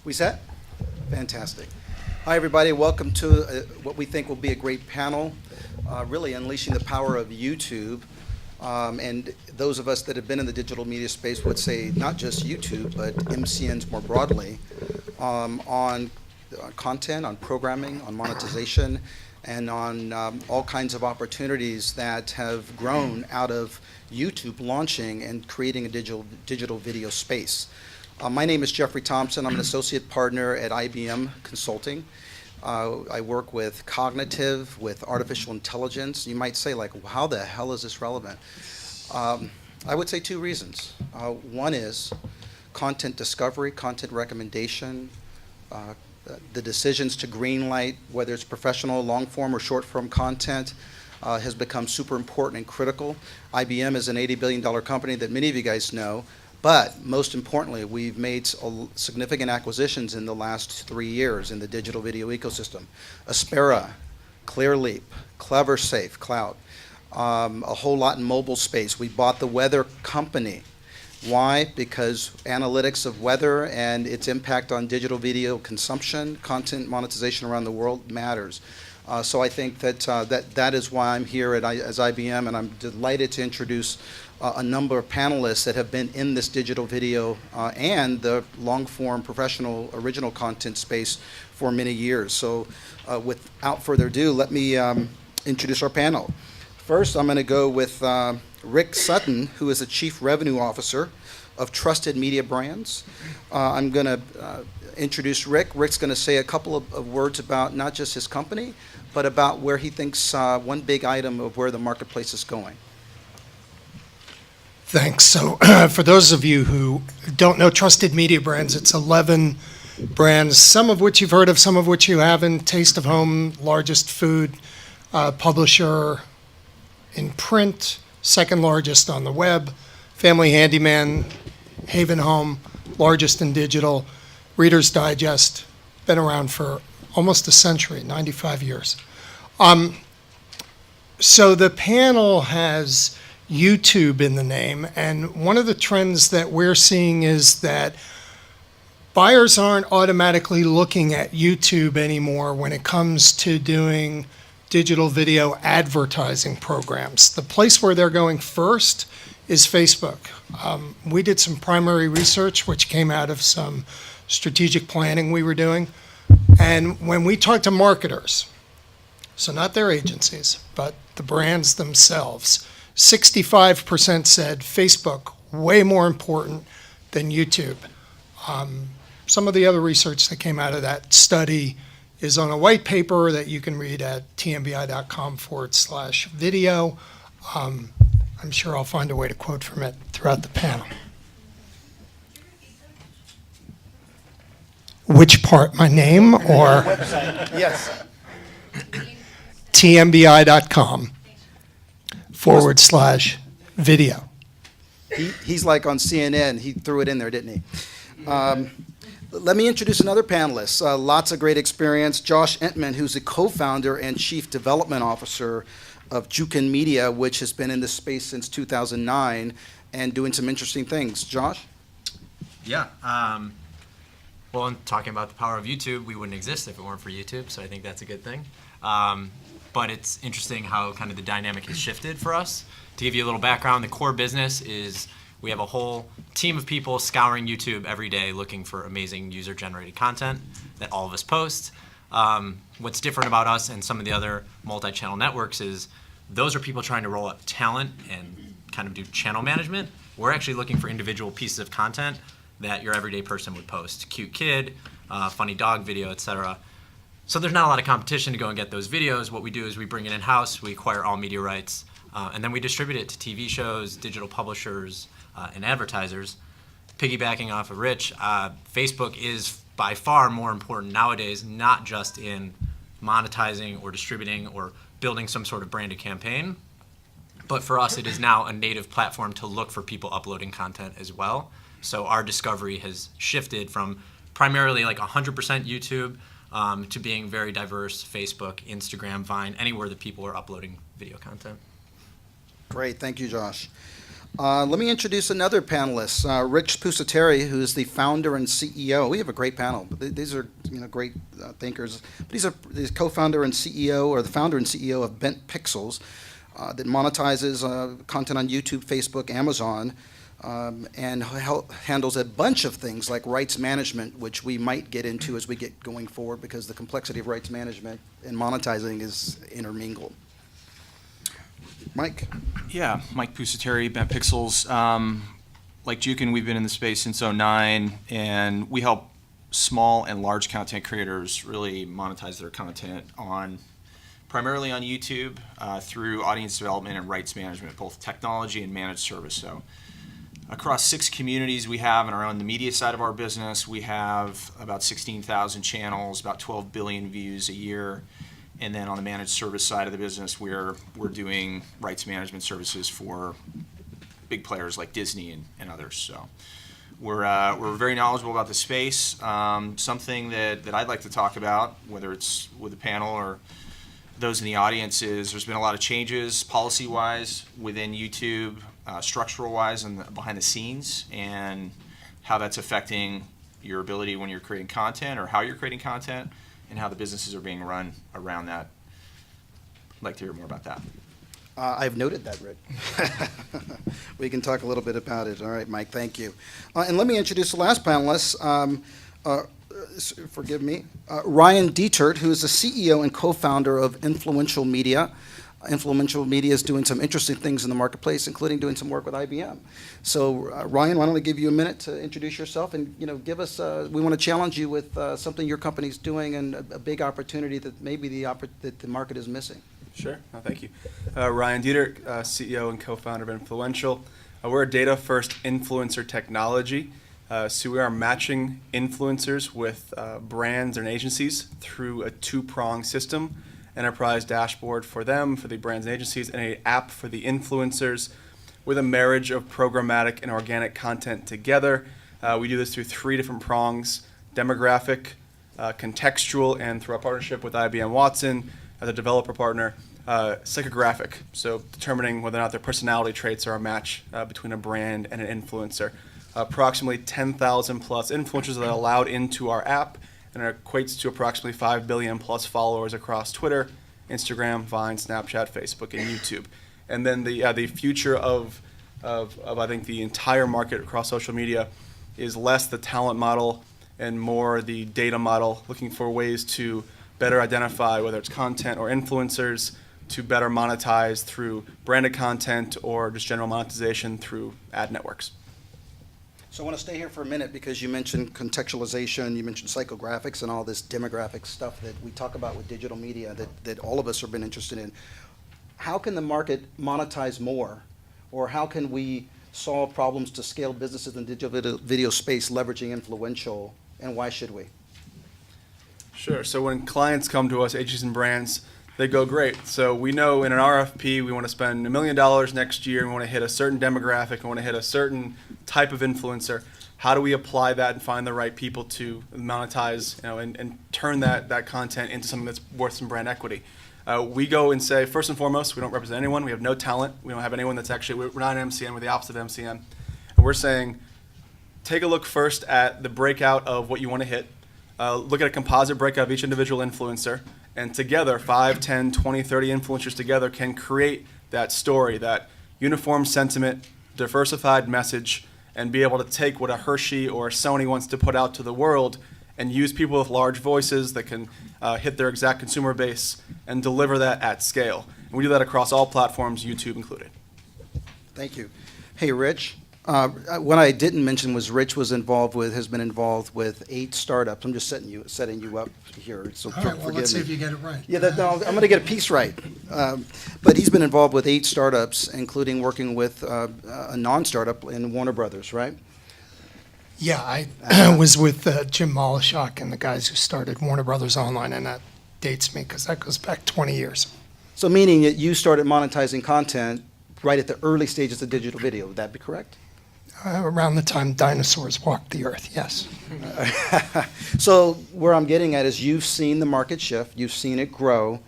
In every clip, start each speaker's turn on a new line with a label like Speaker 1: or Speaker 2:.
Speaker 1: We set? Fantastic. Hi, everybody. Welcome to what we think will be a great panel, really unleashing the power of YouTube. And those of us that have been in the digital media space would say not just YouTube, but MCNs more broadly, on content, on programming, on monetization, and on all kinds of opportunities that have grown out of YouTube launching and creating a digital video space. My name is Jeffrey Thompson. I'm an associate partner at IBM Consulting. I work with cognitive, with artificial intelligence. You might say, like, how the hell is this relevant? I would say two reasons. One is content discovery, content recommendation, the decisions to greenlight, whether it's professional, long-form, or short-form content, has become super important and critical. IBM is an $80 billion company that many of you guys know. But most importantly, we've made significant acquisitions in the last 3 years in the digital video ecosystem. Aspera, ClearLeap, CleverSafe, Cloud, a whole lot in mobile space. We bought the weather company. Why? Because analytics of weather and its impact on digital video consumption, content monetization around the world matters. So I think that that is why I'm here as IBM, and I'm delighted to introduce a number of panelists that have been in this digital video and the long-form professional original content space for many years. So without further ado, let me introduce our panel. First, I'm going to go with Rick Sutton, who is the Chief Revenue Officer of Trusted Media Brands. I'm going to introduce Rick. Rick's going to say a couple of words about not just his company, but about where he thinks one big item of where the marketplace is going.
Speaker 2: Thanks. So for those of you who don't know Trusted Media Brands, it's 11 brands, some of which you've heard of, some of which you haven't. Taste of Home, largest food publisher in print, second largest on the web. Family Handyman, Haven Home, largest in digital. Reader's Digest, been around for almost a century, 95 years. So the panel has YouTube in the name, and one of the trends that we're seeing is that buyers aren't automatically looking at YouTube anymore when it comes to doing digital video advertising programs. The place where they're going first is Facebook. We did some primary research, which came out of some strategic planning we were doing, and when we talked to marketers, so not their agencies, but the brands themselves, 65% said Facebook, way more important than YouTube. Some of the other research that came out of that study is on a white paper that you can read at tmbi.com/video. I'm sure I'll find a way to quote from it throughout the panel. Which part, my name or?
Speaker 1: Website. Yes.
Speaker 2: tmbi.com/video.
Speaker 1: He's like on CNN. He threw it in there, didn't he? Let me introduce another panelist. Lots of great experience. Josh Entman, who's the co-founder and chief development officer of Jukin Media, which has been in this space since 2009 and doing some interesting things. Josh?
Speaker 3: Yeah. Well, in talking about the power of YouTube, we wouldn't exist if it weren't for YouTube, so I think that's a good thing. But it's interesting how kind of the dynamic has shifted for us. To give you a little background, the core business is we have a whole team of people scouring YouTube every day looking for amazing user-generated content that all of us post. What's different about us and some of the other multi-channel networks is those are people trying to roll up talent and kind of do channel management. We're actually looking for individual pieces of content that your everyday person would post. Cute kid, funny dog video, etc. So there's not a lot of competition to go and get those videos. What we do is we bring it in-house, we acquire all media rights, and then we distribute it to TV shows, digital publishers, and advertisers. Piggybacking off of Rich, Facebook is by far more important nowadays, not just in monetizing or distributing or building some sort of branded campaign, but for us it is now a native platform to look for people uploading content as well. So our discovery has shifted from primarily like 100% YouTube to being very diverse, Facebook, Instagram, Vine, anywhere that people are uploading video content.
Speaker 1: Great, thank you, Josh. Let me introduce another panelist, Rich Pusateri, who is the founder and CEO. We have a great panel. These are great thinkers. But he's co-founder and CEO, or the founder and CEO of Bent Pixels, that monetizes content on YouTube, Facebook, Amazon, and handles a bunch of things like rights management, which we might get into as we get going forward, because the complexity of rights management and monetizing is intermingled. Mike?
Speaker 4: Yeah, Mike Pusateri, Bent Pixels. Like Jukin, we've been in the space since '09, and we help small and large content creators really monetize their content primarily on YouTube through audience development and rights management, both technology and managed service. So across 6 communities we have on the media side of our business, we have about 16,000 channels, about 12 billion views a year. And then on the managed service side of the business, we're doing rights management services for big players like Disney and others. So we're very knowledgeable about the space. Something that I'd like to talk about, whether it's with the panel or those in the audience, is there's been a lot of changes policy-wise within YouTube, structural-wise and behind the scenes, and how that's affecting your ability when you're creating content, or how you're creating content, and how the businesses are being run around that. I'd like to hear more about that.
Speaker 1: I've noted that, Rick. We can talk a little bit about it. All right, Mike, thank you. And let me introduce the last panelist. Forgive me. Ryan Dietert, who is the CEO and co-founder of Influential Media. Influential Media is doing some interesting things in the marketplace, including doing some work with IBM. So, Ryan, why don't I give you a minute to introduce yourself and give us. We want to challenge you with something your company's doing and a big opportunity that maybe that the market is missing.
Speaker 5: Sure. Thank you. Ryan Dietert, CEO and co-founder of Influential. We're a data-first influencer technology. So we are matching influencers with brands and agencies through a 2-pronged system. Enterprise dashboard for them, for the brands and agencies, and an app for the influencers, with a marriage of programmatic and organic content together. We do this through 3 different prongs: demographic, contextual, and through our partnership with IBM Watson as a developer partner, psychographic, so determining whether or not their personality traits are a match between a brand and an influencer. Approximately 10,000 plus influencers that are allowed into our app, and it equates to approximately 5 billion plus followers across Twitter, Instagram, Vine, Snapchat, Facebook, and YouTube. And then the future of I think the entire market across social media is less the talent model and more the data model, looking for ways to better identify whether it's content or influencers, to better monetize through branded content or just general monetization through ad networks.
Speaker 1: So I want to stay here for a minute because you mentioned contextualization, you mentioned psychographics and all this demographic stuff that we talk about with digital media that all of us have been interested in. How can the market monetize more, or how can we solve problems to scale businesses in the digital video space leveraging Influential, and why should we?
Speaker 5: Sure. So when clients come to us, agencies and brands, they go, great. So we know in an RFP we want to spend $1 million next year, and we want to hit a certain demographic, and we want to hit a certain type of influencer. How do we apply that and find the right people to monetize, and turn that content into something that's worth some brand equity? We go and say, first and foremost, we don't represent anyone. We have no talent. We don't have anyone that's actually, we're not an MCN. We're the opposite of MCN. And we're saying, take a look first at the breakout of what you want to hit. Look at a composite breakout of each individual influencer, and together 5, 10, 20, 30 influencers together can create that story, that uniform sentiment, diversified message, and be able to take what a Hershey or a Sony wants to put out to the world and use people with large voices that can hit their exact consumer base and deliver that at scale. And we do that across all platforms, YouTube included.
Speaker 1: Thank you. Hey, Rich. What I didn't mention was Rich has been involved with 8 startups. I'm just setting you up here, so
Speaker 2: All right, well,
Speaker 1: forgive
Speaker 2: let's see
Speaker 1: me.
Speaker 2: if you get it right.
Speaker 1: Yeah, I'm going to get a piece right. But he's been involved with 8 startups, including working with a non-startup in Warner Brothers, right?
Speaker 2: Yeah, I was with Jim Molishok and the guys who started Warner Brothers Online, and that dates me because that goes back 20 years.
Speaker 1: So meaning that you started monetizing content right at the early stages of digital video. Would that be correct?
Speaker 2: Around the time dinosaurs walked the earth, yes.
Speaker 1: So where I'm getting at is you've seen the market shift, you've seen it grow.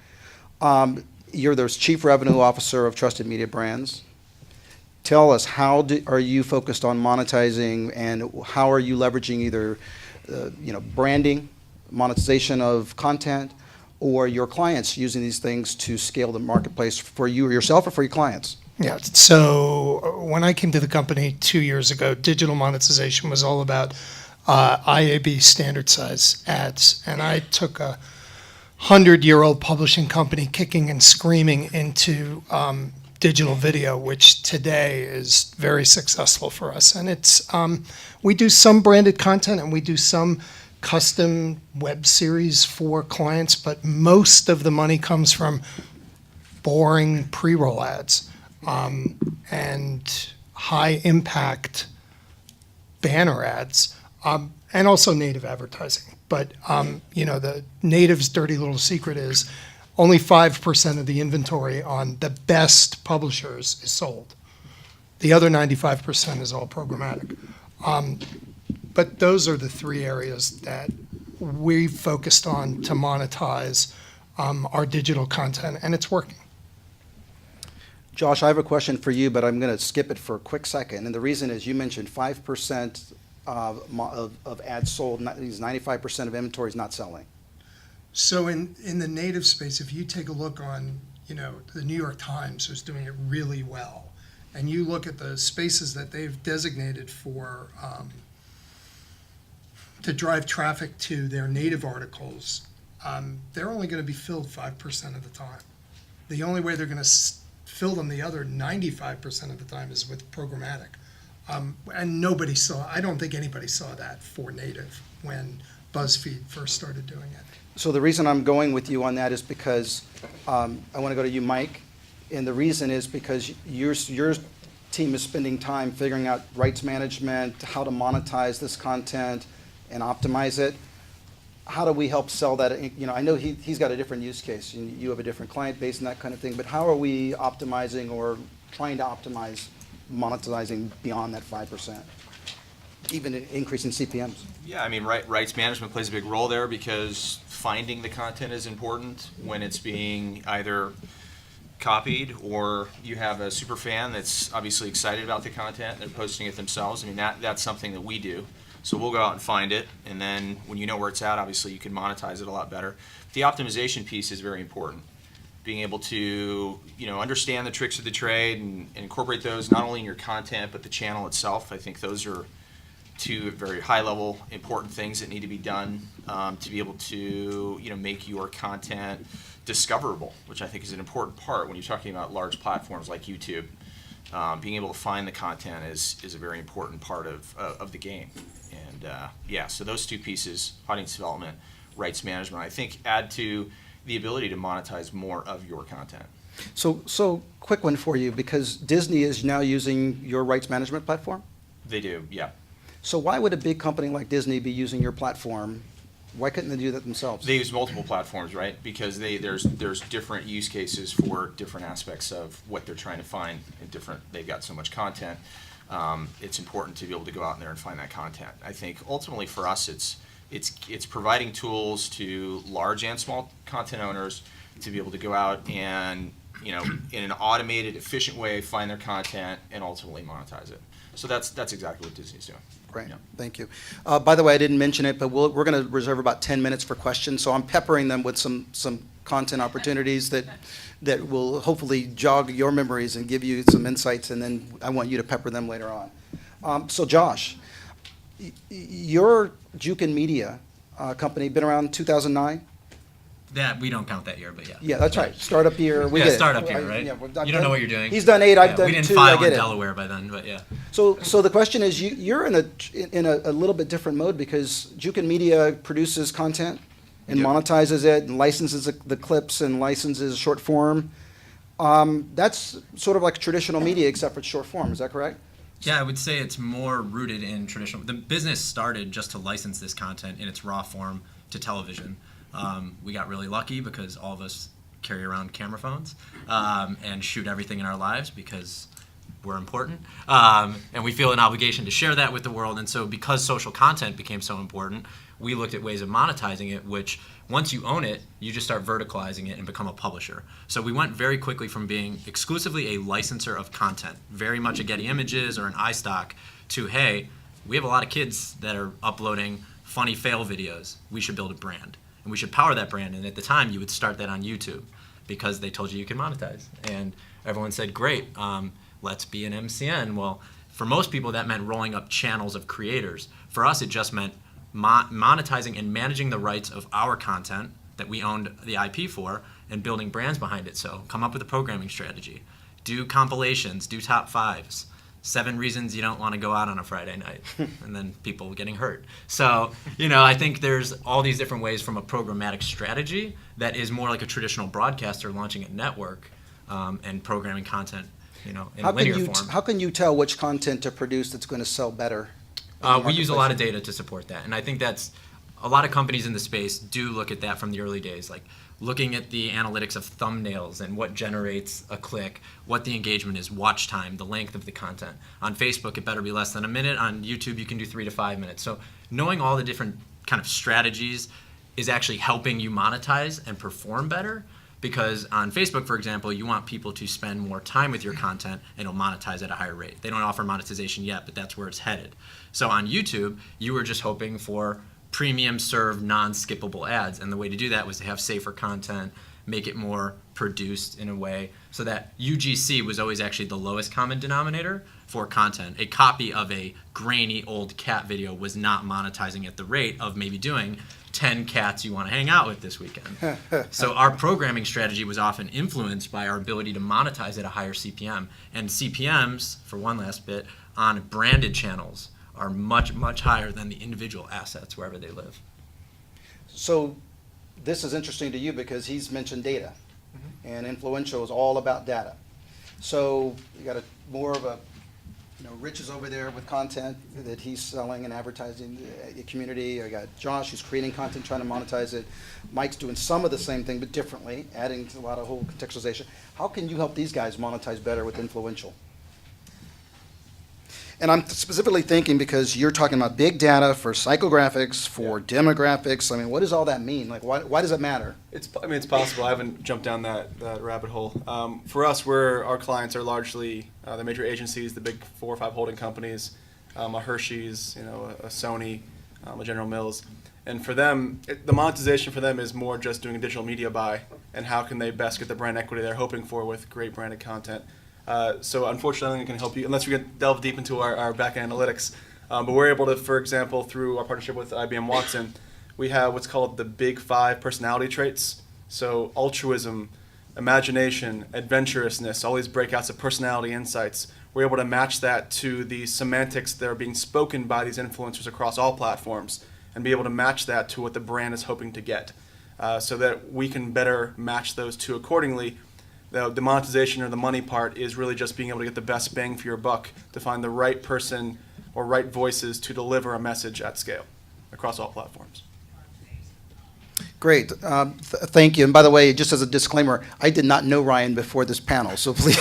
Speaker 1: You're the Chief Revenue Officer of Trusted Media Brands. tell us are you focused on monetizing, and how are you leveraging either branding, monetization of content, or your clients using these things to scale the marketplace for you or yourself or for your clients?
Speaker 2: Yeah. So when I came to the company 2 years ago, digital monetization was all about IAB standard size ads. And I took a 100-year-old publishing company kicking and screaming into digital video, which today is very successful for us. And it's we do some branded content and we do some custom web series for clients, but most of the money comes from boring pre-roll ads and high impact banner ads, and also native advertising. But the native's dirty little secret is only 5% of the inventory on the best publishers is sold. The other 95% is all programmatic. But those are the three areas that we focused on to monetize our digital content, and it's working.
Speaker 1: Josh, I have a question for you, but I'm going to skip it for a quick second. And the reason is you mentioned 5% of ads sold, means 95% of inventory is not selling.
Speaker 2: So in the native space, if you take a look on, the New York Times is doing it really well, and you look at the spaces that they've designated for to drive traffic to their native articles, they're only going to be filled 5% of the time. The only way they're going to fill them the other 95% of the time is with programmatic. And I don't think anybody saw that for native when BuzzFeed first started doing it.
Speaker 1: So the reason I'm going with you on that is because I want to go to you, Mike. And the reason is because your team is spending time figuring out rights management, how to monetize this content and optimize it. How do we help sell that? I know he's got a different use case. You have a different client base and that kind of thing. But how are we optimizing or trying to optimize monetizing beyond that 5%, even increasing CPMs?
Speaker 4: Yeah, I mean, rights management plays a big role there because finding the content is important when it's being either copied or you have a super fan that's obviously excited about the content and they're posting it themselves. I mean, that's something that we do. So we'll go out and find it, and then when you know where it's at, obviously you can monetize it a lot better. The optimization piece is very important. Being able to, understand the tricks of the trade and incorporate those not only in your content but the channel itself. I think those are two very high-level important things that need to be done to be able to, make your content discoverable, which I think is an important part when you're talking about large platforms like YouTube. Being able to find the content is a very important part of the game. And so those two pieces, audience development, rights management, I think add to the ability to monetize more of your content.
Speaker 1: So quick one for you, because Disney is now using your rights management platform?
Speaker 4: They do, yeah.
Speaker 1: So why would a big company like Disney be using your platform? Why couldn't they do that themselves?
Speaker 4: They use multiple platforms, right? Because there's different use cases for different aspects of what they're trying to find. They've got so much content. It's important to be able to go out there and find that content. I think ultimately for us, it's providing tools to large and small content owners to be able to go out and in an automated, efficient way find their content and ultimately monetize it. So that's exactly what Disney's doing.
Speaker 1: Great,
Speaker 4: Yeah.
Speaker 1: thank you. By the way, I didn't mention it, but we're going to reserve about 10 minutes for questions. So I'm peppering them with some content opportunities that will hopefully jog your memories and give you some insights, and then I want you to pepper them later on. So Josh, your Jukin Media company been around 2009?
Speaker 3: That we don't count that year, but yeah.
Speaker 1: Yeah, that's right. Startup year. We
Speaker 3: Yeah,
Speaker 1: get it.
Speaker 3: startup year, right?
Speaker 1: Yeah,
Speaker 3: You don't know what you're doing.
Speaker 1: He's done 8. I've done
Speaker 3: We didn't
Speaker 1: 2.
Speaker 3: file
Speaker 1: I get
Speaker 3: in
Speaker 1: it.
Speaker 3: Delaware by then, but yeah.
Speaker 1: So the question is, you're in a little bit different mode because Jukin Media produces content and
Speaker 4: Yep.
Speaker 1: monetizes it and licenses the clips and licenses short form. That's sort of like traditional media except for short form. Is that correct?
Speaker 3: Yeah, I would say it's more rooted in traditional. The business started just to license this content in its raw form to television. We got really lucky because all of us carry around camera phones and shoot everything in our lives because we're important, and we feel an obligation to share that with the world. And so because social content became so important, we looked at ways of monetizing it, which once you own it, you just start verticalizing it and become a publisher. So we went very quickly from being exclusively a licenser of content, very much a Getty Images or an iStock, to, hey, we have a lot of kids that are uploading funny fail videos. We should build a brand, and we should power that brand. And at the time, you would start that on YouTube because they told you could monetize. And everyone said, great, let's be an MCN. Well, for most people, that meant rolling up channels of creators. For us, it just meant monetizing and managing the rights of our content that we owned the IP for and building brands behind it. So come up with a programming strategy, do compilations, do top fives, 7 reasons you don't want to go out on a Friday night, and then people getting hurt. So, I think there's all these different ways from a programmatic strategy that is more like a traditional broadcaster launching a network and programming content, in linear form.
Speaker 1: How can you tell which content to produce that's going to sell better?
Speaker 3: We use a lot of data to support that, and I think that's a lot of companies in the space do look at that from the early days, like looking at the analytics of thumbnails and what generates a click, what the engagement is, watch time, the length of the content. On Facebook, it better be less than a minute. On YouTube, you can do 3 to 5 minutes. So knowing all the different kind of strategies is actually helping you monetize and perform better. Because on Facebook, for example, you want people to spend more time with your content and it'll monetize at a higher rate. They don't offer monetization yet, but that's where it's headed. So on YouTube, you were just hoping for premium serve non-skippable ads, and the way to do that was to have safer content, make it more produced in a way so that UGC was always actually the lowest common denominator for content. A copy of a grainy old cat video was not monetizing at the rate of maybe doing 10 cats you want to hang out with this weekend. So our programming strategy was often influenced by our ability to monetize at a higher CPM. And CPMs, for one last bit, on branded channels are much, much higher than the individual assets wherever they live.
Speaker 1: So this is interesting to you because he's mentioned data, and Influential is all about data. So you got more of a, Rich is over there with content that he's selling and advertising the community. I got Josh who's creating content, trying to monetize it. Mike's doing some of the same thing but differently, adding a lot of whole contextualization. How can you help these guys monetize better with Influential? And I'm specifically thinking because you're talking about big data for psychographics, for demographics. I mean, what does all that mean? Like, why does it matter?
Speaker 5: It's possible. I haven't jumped down that rabbit hole. For us, our clients are largely the major agencies, the big 4 or 5 holding companies, a Hershey's, a Sony, a General Mills. And for them, the monetization for them is more just doing a digital media buy and how can they best get the brand equity they're hoping for with great branded content. So unfortunately, I don't think I can help you unless we can delve deep into our back-end analytics. But we're able to, for example, through our partnership with IBM Watson, we have what's called the Big 5 personality traits. So altruism, imagination, adventurousness, all these breakouts of personality insights. We're able to match that to the semantics that are being spoken by these influencers across all platforms and be able to match that to what the brand is hoping to get so that we can better match those two accordingly. The monetization or the money part is really just being able to get the best bang for your buck to find the right person or right voices to deliver a message at scale across all platforms.
Speaker 1: Great. Thank you. And by the way, just as a disclaimer, I did not know Ryan before this panel, so please.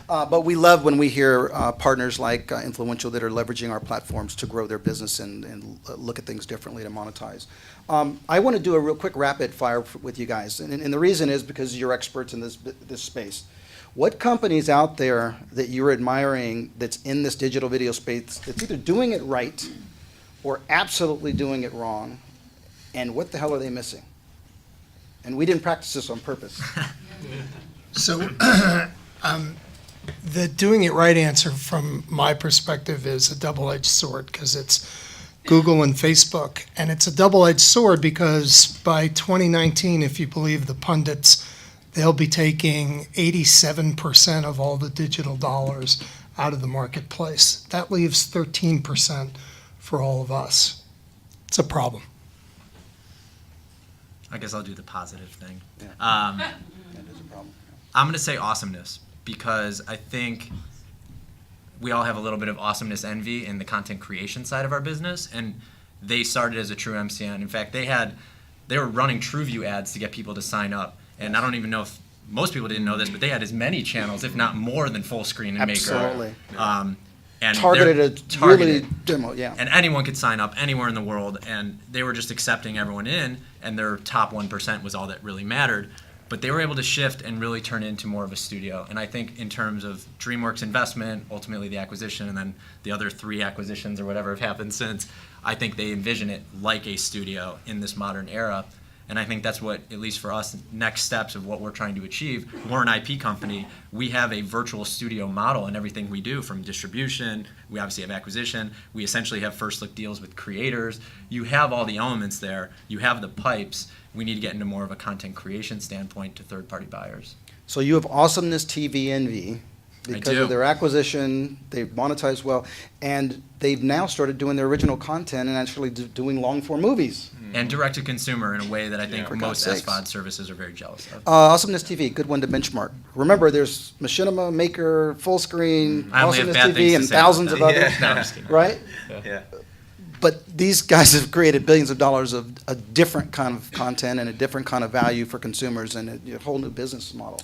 Speaker 1: But we love when we hear partners like Influential that are leveraging our platforms to grow their business and look at things differently to monetize. I want to do a real quick rapid fire with you guys, and the reason is because you're experts in this space. What companies out there that you're admiring that's in this digital video space that's either doing it right or absolutely doing it wrong, and what the hell are they missing? And we didn't practice this on purpose.
Speaker 2: So the doing it right answer from my perspective is a double-edged sword because it's Google and Facebook. And it's a double-edged sword because by 2019, if you believe the pundits, they'll be taking 87% of all the digital dollars out of the marketplace. That leaves 13% for all of us. It's a problem.
Speaker 3: I guess I'll do the positive thing.
Speaker 1: Yeah. That is a problem.
Speaker 3: I'm going to say awesomeness because I think we all have a little bit of awesomeness envy in the content creation side of our business, and they started as a true MCN. In fact, they were running TrueView ads to get people to sign up, and I don't even know if most people didn't know this, but they had as many channels, if not more, than Fullscreen and Maker.
Speaker 1: Absolutely.
Speaker 3: And
Speaker 1: Targeted
Speaker 3: they're
Speaker 1: at
Speaker 3: targeted.
Speaker 1: really demo, yeah.
Speaker 3: And anyone could sign up anywhere in the world, and they were just accepting everyone in, and their top 1% was all that really mattered. But they were able to shift and really turn it into more of a studio. And I think in terms of DreamWorks investment, ultimately the acquisition, and then the other 3 acquisitions or whatever have happened since, I think they envision it like a studio in this modern era. And I think that's what, at least for us, next steps of what we're trying to achieve. We're an IP company. We have a virtual studio model in everything we do, from distribution. We obviously have acquisition. We essentially have first look deals with creators. You have all the elements there. You have the pipes. We need to get into more of a content creation standpoint to third-party buyers.
Speaker 1: So you have Awesomeness TV NV because
Speaker 3: do.
Speaker 1: of their acquisition. They've monetized well, and they've now started doing their original content and actually doing long-form movies.
Speaker 3: And direct-to-consumer in a way that I think
Speaker 1: For
Speaker 3: most
Speaker 1: God's sakes.
Speaker 3: SVOD services are very jealous of.
Speaker 1: Awesomeness TV, good one to benchmark. Remember, there's Machinima, Maker, Fullscreen,
Speaker 3: I only have
Speaker 1: Awesomeness
Speaker 3: bad things
Speaker 1: TV,
Speaker 3: to
Speaker 1: and
Speaker 3: say about
Speaker 1: thousands of
Speaker 3: that.
Speaker 1: others,
Speaker 3: No, I'm just kidding.
Speaker 1: right?
Speaker 4: Yeah.
Speaker 1: But these guys have created billions of dollars of a different kind of content and a different kind of value for consumers and a whole new business model.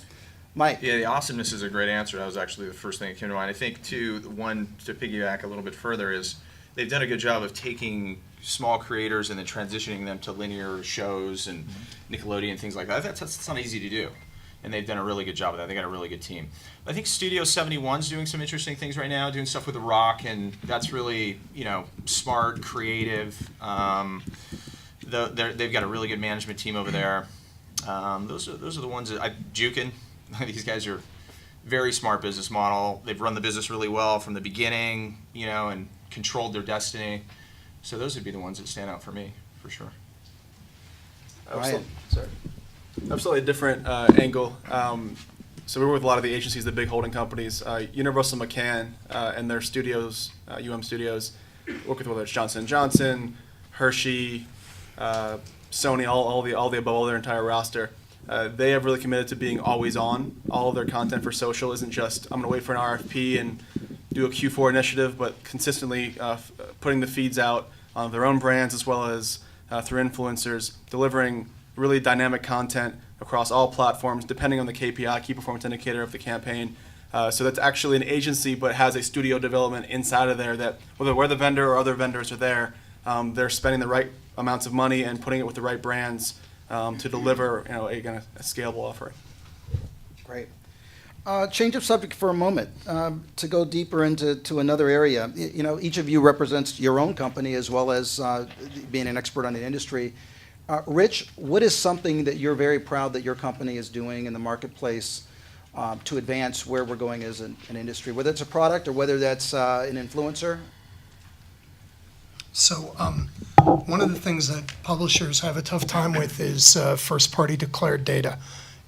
Speaker 1: Mike?
Speaker 4: Yeah, the awesomeness is a great answer. That was actually the first thing that came to mind. I think, too, one to piggyback a little bit further is they've done a good job of taking small creators and then transitioning them to linear shows and Nickelodeon, things like that. That's not easy to do. And they've done a really good job of that. They got a really good team. I think Studio 71's doing some interesting things right now, doing stuff with The Rock, and that's really, smart, creative. They've got a really good management team over there. Those are the ones that Jukin. These guys are very smart business model. They've run the business really well from the beginning, and controlled their destiny. So those would be the ones that stand out for me, for sure.
Speaker 1: Ryan? Sorry.
Speaker 5: Absolutely different angle. So we work with a lot of the agencies, the big holding companies. Universal McCann and their studios, Studios, work with whether it's Johnson & Johnson, Hershey, Sony, all the above, all their entire roster. They have really committed to being always on. All of their content for social isn't just, I'm going to wait for an RFP and do a Q4 initiative, but consistently putting the feeds out on their own brands as well as through influencers, delivering really dynamic content across all platforms, depending on the KPI, key performance indicator of the campaign. So that's actually an agency, but has a studio development inside of there that, whether we're the vendor or other vendors are there, they're spending the right amounts of money and putting it with the right brands to deliver, a scalable offering.
Speaker 1: Great. Change of subject for a moment, to go deeper into another area. Each of you represents your own company as well as being an expert on the industry. Rich, what is something that you're very proud that your company is doing in the marketplace to advance where we're going as an industry, whether it's a product or whether that's an influencer?
Speaker 2: So one of the things that publishers have a tough time with is first-party declared data.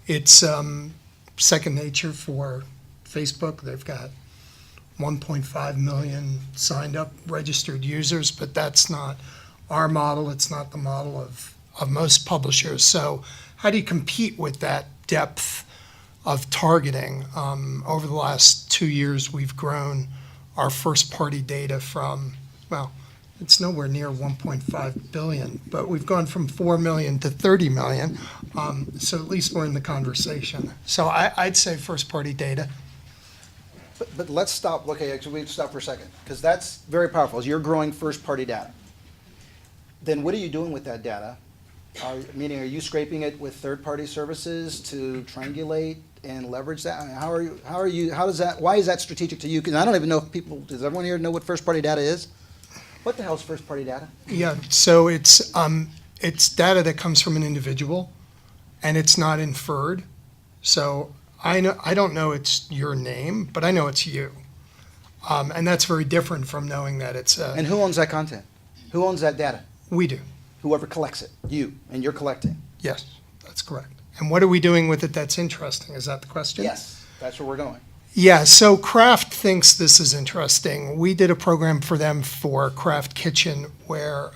Speaker 2: It's second nature for Facebook. They've got 1.5 million signed up registered users, but that's not our model. It's not the model of most publishers. So how do you compete with that depth of targeting? Over the last 2 years, we've grown our first-party data from, well, it's nowhere near 1.5 billion, but we've gone from 4 million to 30 million. So at least we're in the conversation. So I'd say first-party data.
Speaker 1: But let's stop. Okay, actually, we stop for a second because that's very powerful. As you're growing first-party data, then what are you doing with that data? Meaning, are you scraping it with third-party services to triangulate and leverage that? Why is that strategic to you? Because I don't even know if people, does everyone here know what first-party data is? What the hell is first-party data?
Speaker 2: Yeah, so it's data that comes from an individual, and it's not inferred. So I don't know it's your name, but I know it's you, and that's very different from knowing that it's.
Speaker 1: And who owns that content? Who owns that data?
Speaker 2: We do.
Speaker 1: Whoever collects it, you, and you're collecting.
Speaker 2: Yes, that's correct. And what are we doing with it that's interesting? Is that the question?
Speaker 1: Yes, that's where we're going.
Speaker 2: Yeah, so Kraft thinks this is interesting. We did a program for them for Kraft Kitchen where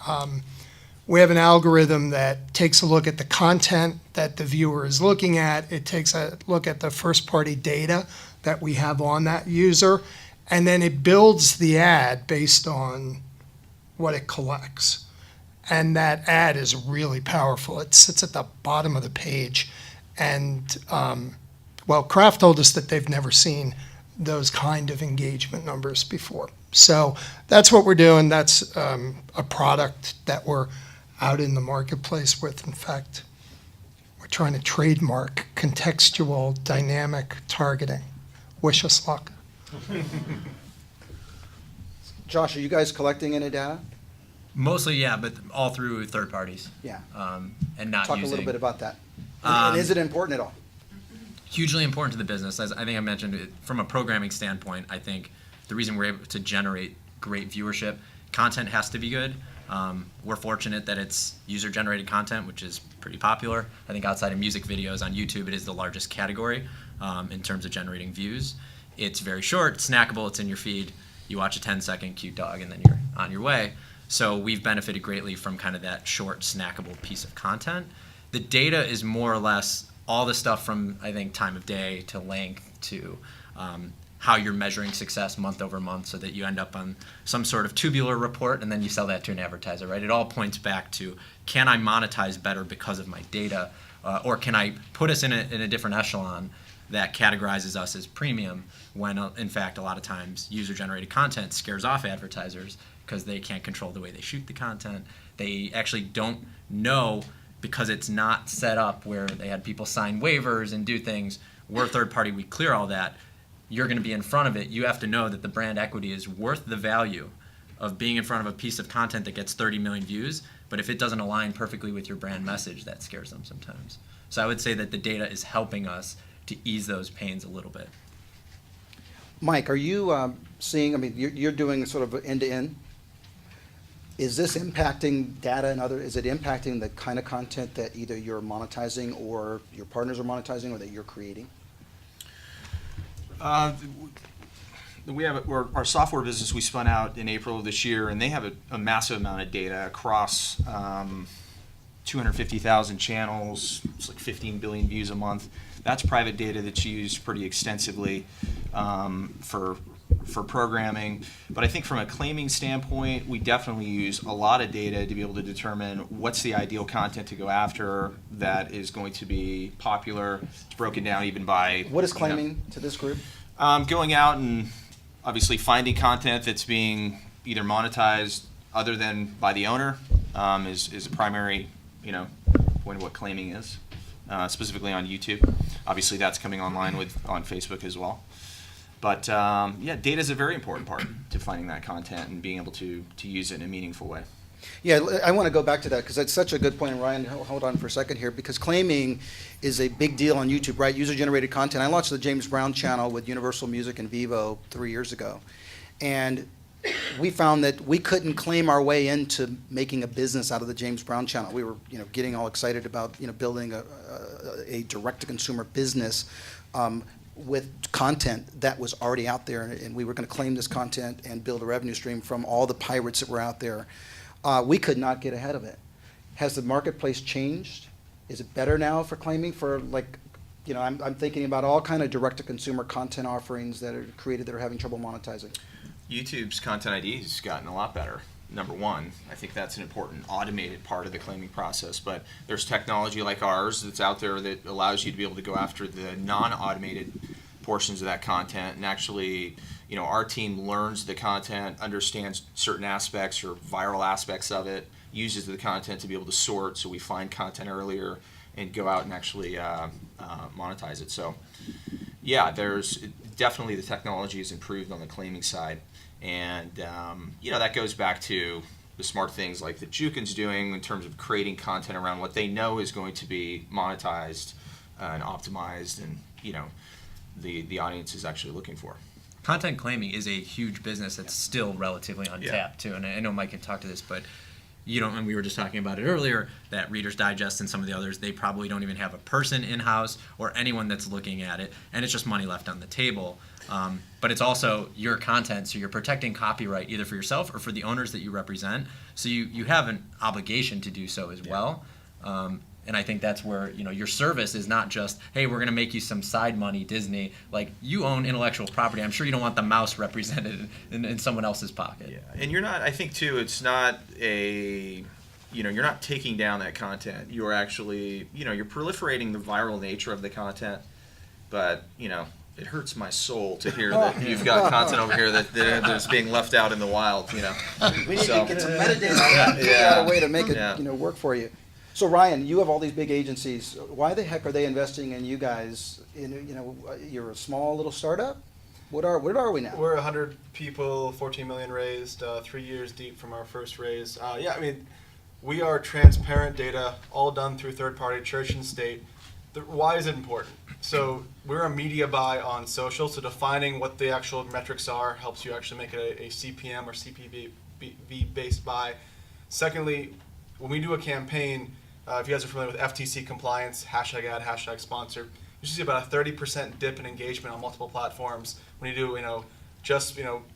Speaker 2: we have an algorithm that takes a look at the content that the viewer is looking at. It takes a look at the first-party data that we have on that user, and then it builds the ad based on what it collects. And that ad is really powerful. It sits at the bottom of the page, and Well, Kraft told us that they've never seen those kind of engagement numbers before. So that's what we're doing. That's a product that we're out in the marketplace with. In fact, we're trying to trademark contextual dynamic targeting. Wish us luck.
Speaker 1: Josh, are you guys collecting any data?
Speaker 3: Mostly, yeah, but all through third parties.
Speaker 1: Yeah.
Speaker 3: And not
Speaker 1: Talk
Speaker 3: using.
Speaker 1: a little bit about that. And is it important at all?
Speaker 3: Hugely important to the business. As I think I mentioned, from a programming standpoint, I think the reason we're able to generate great viewership, content has to be good. We're fortunate that it's user-generated content, which is pretty popular. I think outside of music videos on YouTube, it is the largest category in terms of generating views. It's very short, snackable, it's in your feed. You watch a 10-second cute dog, and then you're on your way. So we've benefited greatly from kind of that short, snackable piece of content. The data is more or less all the stuff from, I think, time of day to length to how you're measuring success month over month so that you end up on some sort of tubular report and then you sell that to an advertiser, right? It all points back to, can I monetize better because of my data? Or can I put us in a different echelon that categorizes us as premium when, in fact, a lot of times user-generated content scares off advertisers because they can't control the way they shoot the content. They actually don't know, because it's not set up where they had people sign waivers and do things. We're a third party, we clear all that. You're going to be in front of it. You have to know that the brand equity is worth the value of being in front of a piece of content that gets 30 million views, but if it doesn't align perfectly with your brand message, that scares them sometimes. So I would say that the data is helping us to ease those pains a little bit.
Speaker 1: Mike, are you seeing, I mean, you're doing sort of end-to-end. Is this impacting data and is it impacting the kind of content that either you're monetizing or your partners are monetizing or that you're creating?
Speaker 4: We have our software business we spun out in April of this year, and they have a massive amount of data across 250,000 channels. It's like 15 billion views a month. That's private data that's used pretty extensively for programming. But I think from a claiming standpoint, we definitely use a lot of data to be able to determine what's the ideal content to go after that is going to be popular. It's broken down even by...
Speaker 1: What is claiming to this group?
Speaker 4: Going out and obviously finding content that's being either monetized other than by the owner is a primary, point of what claiming is, specifically on YouTube. Obviously that's coming online on Facebook as well. But data is a very important part to finding that content and being able to use it in a meaningful way.
Speaker 1: Yeah, I want to go back to that because that's such a good point. Ryan, hold on for a second here, because claiming is a big deal on YouTube, right? User-generated content. I launched the James Brown channel with Universal Music and Vivo 3 years ago, and we found that we couldn't claim our way into making a business out of the James Brown channel. We were, getting all excited about, building a direct-to-consumer business with content that was already out there, and we were going to claim this content and build a revenue stream from all the pirates that were out there. We could not get ahead of it. Has the marketplace changed? Is it better now for claiming for I'm thinking about all kind of direct-to-consumer content offerings that are created that are having trouble monetizing.
Speaker 4: YouTube's Content ID has gotten a lot better. Number one, I think that's an important automated part of the claiming process, but there's technology like ours that's out there that allows you to be able to go after the non-automated portions of that content, and actually, our team learns the content, understands certain aspects or viral aspects of it, uses the content to be able to sort, so we find content earlier and go out and actually monetize it. So yeah, definitely the technology has improved on the claiming side. And, that goes back to the smart things like that Jukin's doing in terms of creating content around what they know is going to be monetized and optimized and, the audience is actually looking for.
Speaker 3: Content claiming is a huge business that's still relatively untapped, too. And I know Mike can talk to this, but and we were just talking about it earlier, that Reader's Digest and some of the others, they probably don't even have a person in-house or anyone that's looking at it, and it's just money left on the table. But it's also your content, so you're protecting copyright either for yourself or for the owners that you represent. So you have an obligation to do so as well. And I think that's where your service is not just, hey, we're going to make you some side money, Disney. Like, you own intellectual property. I'm sure you don't want the mouse represented in someone else's pocket.
Speaker 4: Yeah, and you're not. I think too, it's not you're not taking down that content. You're actually, you're proliferating the viral nature of the content. but it hurts my soul to hear that you've got content over here that's being left out in the wild.
Speaker 1: We need
Speaker 4: So-
Speaker 1: to get some metadata and figure out a way to make it,
Speaker 4: Yeah.
Speaker 1: work for you. So Ryan, you have all these big agencies. Why the heck are they investing in you guys? You're a small little startup. What are we now?
Speaker 5: We're 100 people, 14 million raised, 3 years deep from our first raise. We are transparent data, all done through third-party church and state. Why is it important? So we're a media buy on social, so defining what the actual metrics are helps you actually make it a CPM or CPV-based buy. Secondly, when we do a campaign, if you guys are familiar with FTC compliance, hashtag ad, hashtag sponsor, you see about a 30% dip in engagement on multiple platforms. When you do,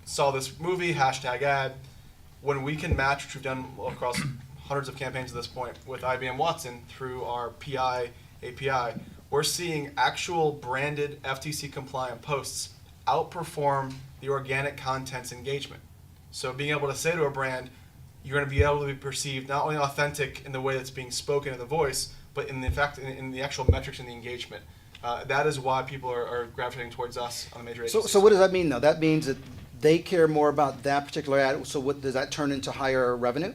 Speaker 5: saw this movie, hashtag ad. When we can match, which we've done across hundreds of campaigns at this point with IBM Watson through our PI API, we're seeing actual branded FTC compliant posts outperform the organic content's engagement. So being able to say to a brand, you're going to be able to be perceived not only authentic in the way that's being spoken in the voice, but in the actual metrics and the engagement. That is why people are gravitating towards us on the major agencies.
Speaker 1: So what does that mean though? That means that they care more about that particular ad. So what does that turn into higher revenue?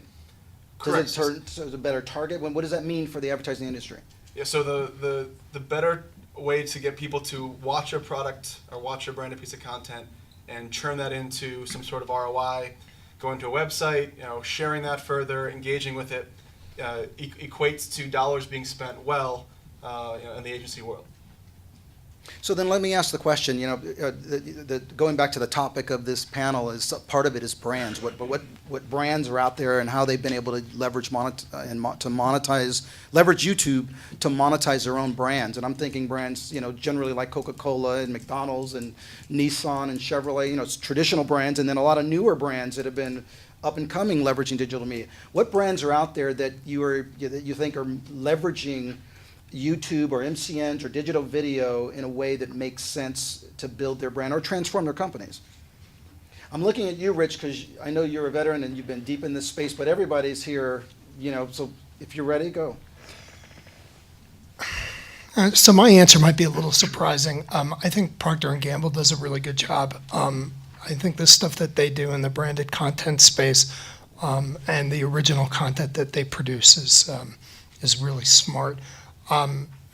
Speaker 5: Correct.
Speaker 1: Does it turn to a better target? What does that mean for the advertising industry?
Speaker 5: Yeah, so the better way to get people to watch a product or watch a branded piece of content and churn that into some sort of ROI, going to a website, sharing that further, engaging with it, equates to dollars being spent well in the agency world.
Speaker 1: So then let me ask the question, going back to the topic of this panel, is part of it is brands. What brands are out there and how they've been able to leverage leverage YouTube to monetize their own brands. And I'm thinking brands, generally like Coca-Cola and McDonald's and Nissan and Chevrolet, it's traditional brands, and then a lot of newer brands that have been up and coming leveraging digital media. What brands are out there that you think are leveraging YouTube or MCNs or digital video in a way that makes sense to build their brand or transform their companies? I'm looking at you, Rich, because I know you're a veteran and you've been deep in this space, but everybody's here, so if you're ready, go.
Speaker 2: So my answer might be a little surprising. I think Procter & Gamble does a really good job. I think the stuff that they do in the branded content space and the original content that they produce is really smart.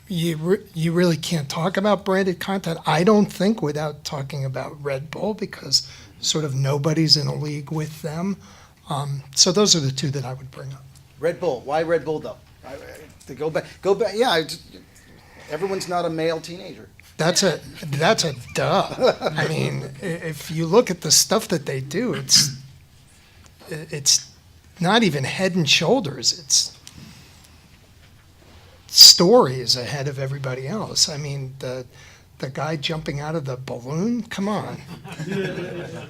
Speaker 2: You really can't talk about branded content, I don't think, without talking about Red Bull, because sort of nobody's in a league with them. So those are the two that I would bring up.
Speaker 1: Red Bull. Why Red Bull, though? To go back. Yeah, everyone's not a male teenager.
Speaker 2: That's a duh. I mean, if you look at the stuff that they do, it's not even head and shoulders. It's stories ahead of everybody else. I mean, the guy jumping out of the balloon, come on.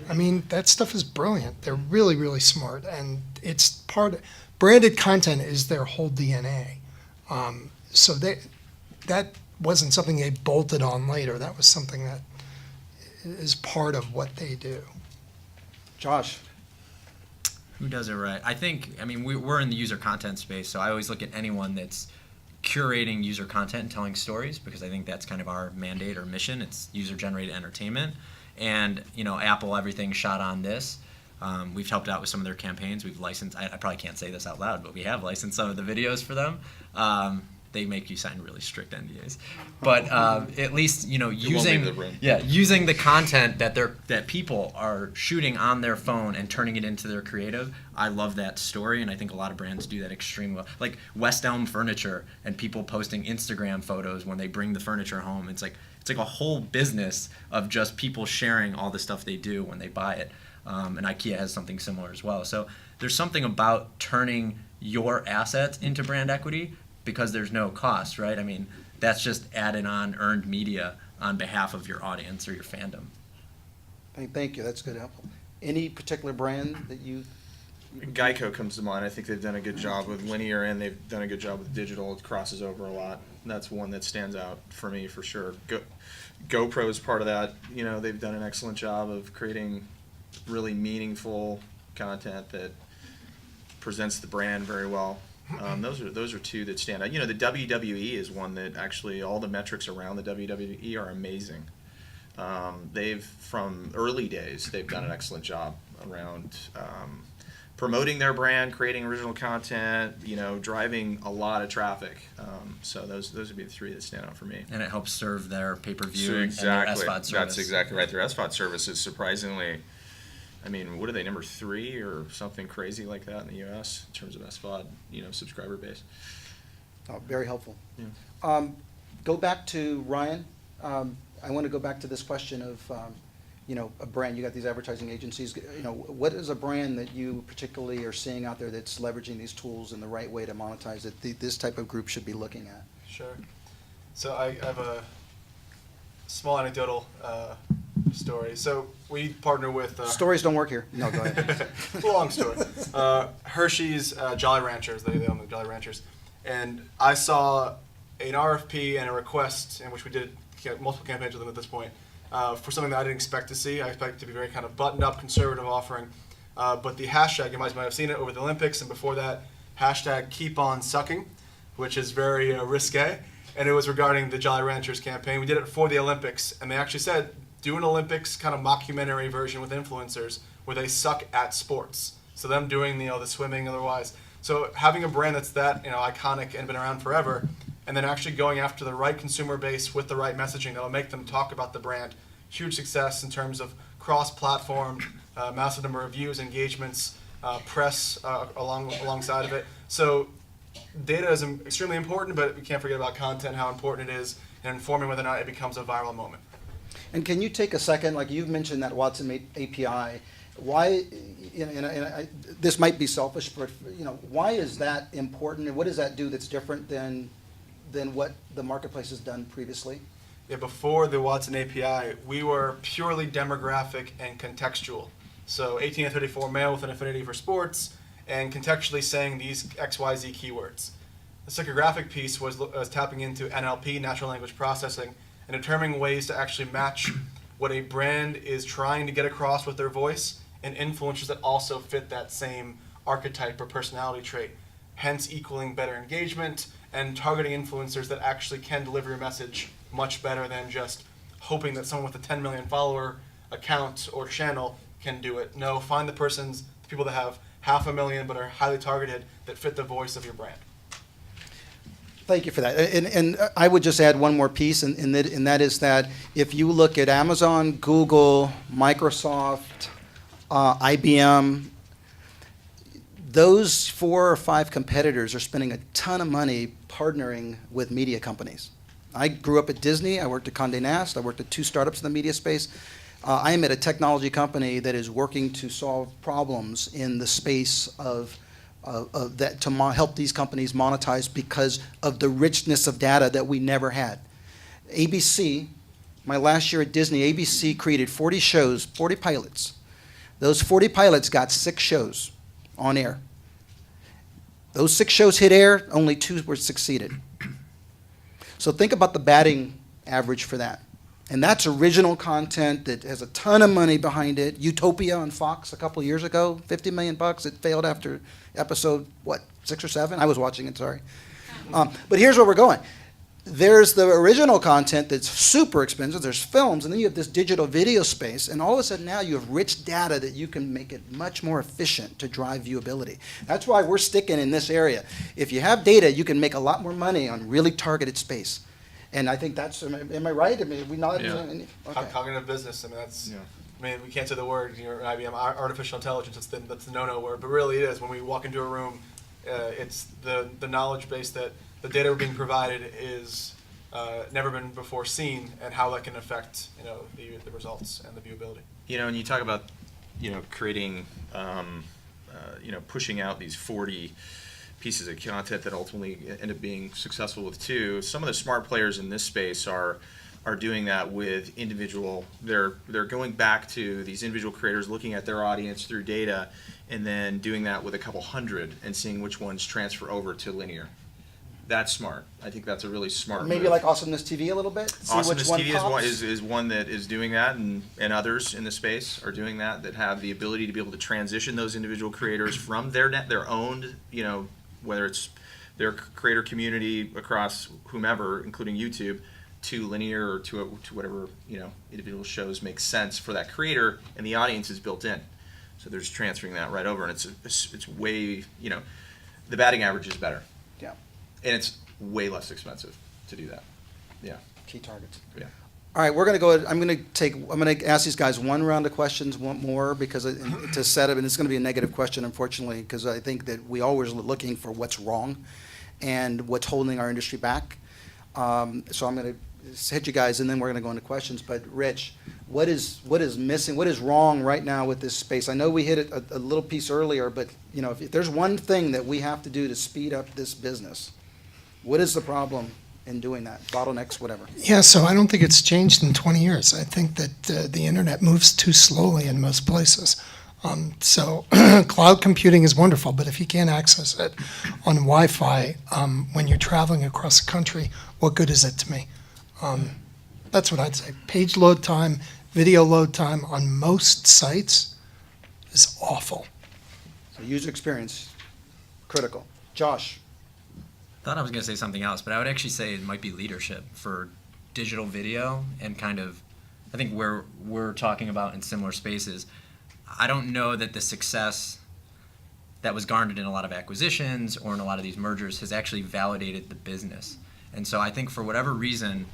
Speaker 2: I mean, that stuff is brilliant. They're really, really smart, and it's branded content is their whole DNA. So that wasn't something they bolted on later. That was something that is part of what they do.
Speaker 1: Josh.
Speaker 3: Who does it right? We're in the user content space, so I always look at anyone that's curating user content and telling stories, because I think that's kind of our mandate or mission. It's user-generated entertainment. And, Apple, everything shot on this. We've helped out with some of their campaigns. We've licensed, I probably can't say this out loud, but we have licensed some of the videos for them. They make you sign really strict NDAs. But at least, using the content that people are shooting on their phone and turning it into their creative. I love that story, and I think a lot of brands do that extremely well. Like West Elm Furniture and people posting Instagram photos when they bring the furniture home. It's like a whole business of just people sharing all the stuff they do when they buy it. And IKEA has something similar as well. So there's something about turning your assets into brand equity, because there's no cost, right? I mean, that's just added on earned media on behalf of your audience or your fandom.
Speaker 1: Thank you. That's good help. Any particular brand that you?
Speaker 4: Geico comes to mind. I think they've done a good job with linear, and they've done a good job with digital. It crosses over a lot. That's one that stands out for me for sure. GoPro is part of that. They've done an excellent job of creating really meaningful content that presents the brand very well. Those are two that stand out. You know, the WWE is one that actually all the metrics around the WWE are amazing. They've, from early days, they've done an excellent job around promoting their brand, creating original content, you know, driving a lot of traffic. So those would be the three that stand out for me.
Speaker 3: And it helps serve their pay-per-view
Speaker 4: So
Speaker 3: and their SVOD service.
Speaker 4: That's exactly right. Their SVOD service is surprisingly, I mean, what are they, number 3 or something crazy like that in the U.S. in terms of SVOD, you know, subscriber base?
Speaker 1: Very helpful.
Speaker 4: Yeah.
Speaker 1: Go back to Ryan. I want to go back to this question of, you know, a brand. You got these advertising agencies. You know, what is a brand that you particularly are seeing out there that's leveraging these tools in the right way to monetize it? This type of group should be looking at.
Speaker 5: Sure. So I have a small anecdotal story. So we partner with
Speaker 1: Stories don't work here. No, go ahead.
Speaker 5: long story. Hershey's Jolly Ranchers. They own the Jolly Ranchers, and I saw an RFP and a request in which we did multiple campaigns with them at this point for something that I didn't expect to see. I expected it to be very kind of buttoned up, conservative offering, but the hashtag, you might have seen it over the Olympics and before that, hashtag keep on sucking, which is very risque, and it was regarding the Jolly Ranchers campaign. We did it for the Olympics, and they actually said, do an Olympics kind of mockumentary version with influencers where they suck at sports. So them doing, you know, the swimming otherwise. So having a brand that's that, you know, iconic and been around forever, and then actually going after the right consumer base with the right messaging that'll make them talk about the brand. Huge success in terms of cross-platform, massive number of views, engagements, press alongside of it. So data is extremely important, but we can't forget about content, how important it is, and informing whether or not it becomes a viral moment.
Speaker 1: And can you take a second, like you've mentioned that Watson API, why, you know, and this might be selfish, but, you know, why is that important, and what does that do that's different than what the marketplace has done previously?
Speaker 5: Yeah, before the Watson API, we were purely demographic and contextual. So 18 to 34 male with an affinity for sports, and contextually saying these XYZ keywords. The psychographic piece was tapping into NLP, natural language processing, and determining ways to actually match what a brand is trying to get across with their voice and influencers that also fit that same archetype or personality trait, hence equaling better engagement and targeting influencers that actually can deliver your message much better than just hoping that someone with a 10 million follower account or channel can do it. No, find the people that have 500,000 but are highly targeted that fit the voice of your brand.
Speaker 1: Thank you for that. And I would just add one more piece, and that is that if you look at Amazon, Google, Microsoft, IBM, those 4 or 5 competitors are spending a ton of money partnering with media companies. I grew up at Disney. I worked at Condé Nast. I worked at 2 startups in the media space. I am at a technology company that is working to solve problems in the space of that to help these companies monetize because of the richness of data that we never had. ABC, my last year at Disney, ABC created 40 shows, 40 pilots. Those 40 pilots got 6 shows on air. Those 6 shows hit air, only 2 were succeeded. So think about the batting average for that. And that's original content that has a ton of money behind it. Utopia on Fox a couple of years ago, $50 million. It failed after episode, 6 or 7? I was watching it, sorry. But here's where we're going. There's the original content that's super expensive. There's films, and then you have this digital video space. And all of a sudden now you have rich data that you can make it much more efficient to drive viewability. That's why we're sticking in this area. If you have data, you can make a lot more money on really targeted space. And I think that's, am I right? I mean, we not.
Speaker 4: Yeah.
Speaker 1: Okay.
Speaker 5: Cognitive business. I mean, that's.
Speaker 4: Yeah.
Speaker 5: I mean, we can't say the word. You know, IBM, artificial intelligence. That's the no-no word. But really, it is. When we walk into a room, it's the knowledge base that the data we're being provided is never been before seen, and how that can affect the results and the viewability.
Speaker 4: You know, and you talk about creating, pushing out these 40 pieces of content that ultimately end up being successful with 2. Some of the smart players in this space are doing that with individual. They're going back to these individual creators, looking at their audience through data, and then doing that with a couple hundred and seeing which ones transfer over to linear. That's smart. I think that's a really smart
Speaker 1: Maybe
Speaker 4: move.
Speaker 1: Like Awesomeness TV a little bit? See
Speaker 4: Awesomeness
Speaker 1: which one
Speaker 4: TV
Speaker 1: pops?
Speaker 4: is one that is doing that, and others in the space are doing that have the ability to be able to transition those individual creators from their owned, whether it's their creator community across whomever, including YouTube, to linear or to whatever, individual shows make sense for that creator, and the audience is built in. So they're just transferring that right over, and it's way, the batting average is better,
Speaker 1: Yeah.
Speaker 4: and it's way less expensive to do that. Yeah.
Speaker 1: Key targets.
Speaker 4: Yeah.
Speaker 1: All right, I'm going to ask these guys one round of questions, one more, because to set up, and it's going to be a negative question, unfortunately, because I think that we always are looking for what's wrong and what's holding our industry back. So I'm going to hit you guys, and then we're going to go into questions. But Rich, what is missing? What is wrong right now with this space? I know we hit it a little piece earlier, but if there's one thing that we have to do to speed up this business, what is the problem in doing that? Bottlenecks, whatever.
Speaker 2: Yeah, so I don't think it's changed in 20 years. I think that the internet moves too slowly in most places. So cloud computing is wonderful, but if you can't access it on Wi-Fi when you're traveling across the country, what good is it to me? That's what I'd say. Page load time, video load time on most sites is awful.
Speaker 1: So user experience, critical. Josh.
Speaker 3: Thought I was going to say something else, but I would actually say it might be leadership for digital video and kind of, I think where we're talking about in similar spaces. I don't know that the success that was garnered in a lot of acquisitions or in a lot of these mergers has actually validated the business. And so I think for whatever reason,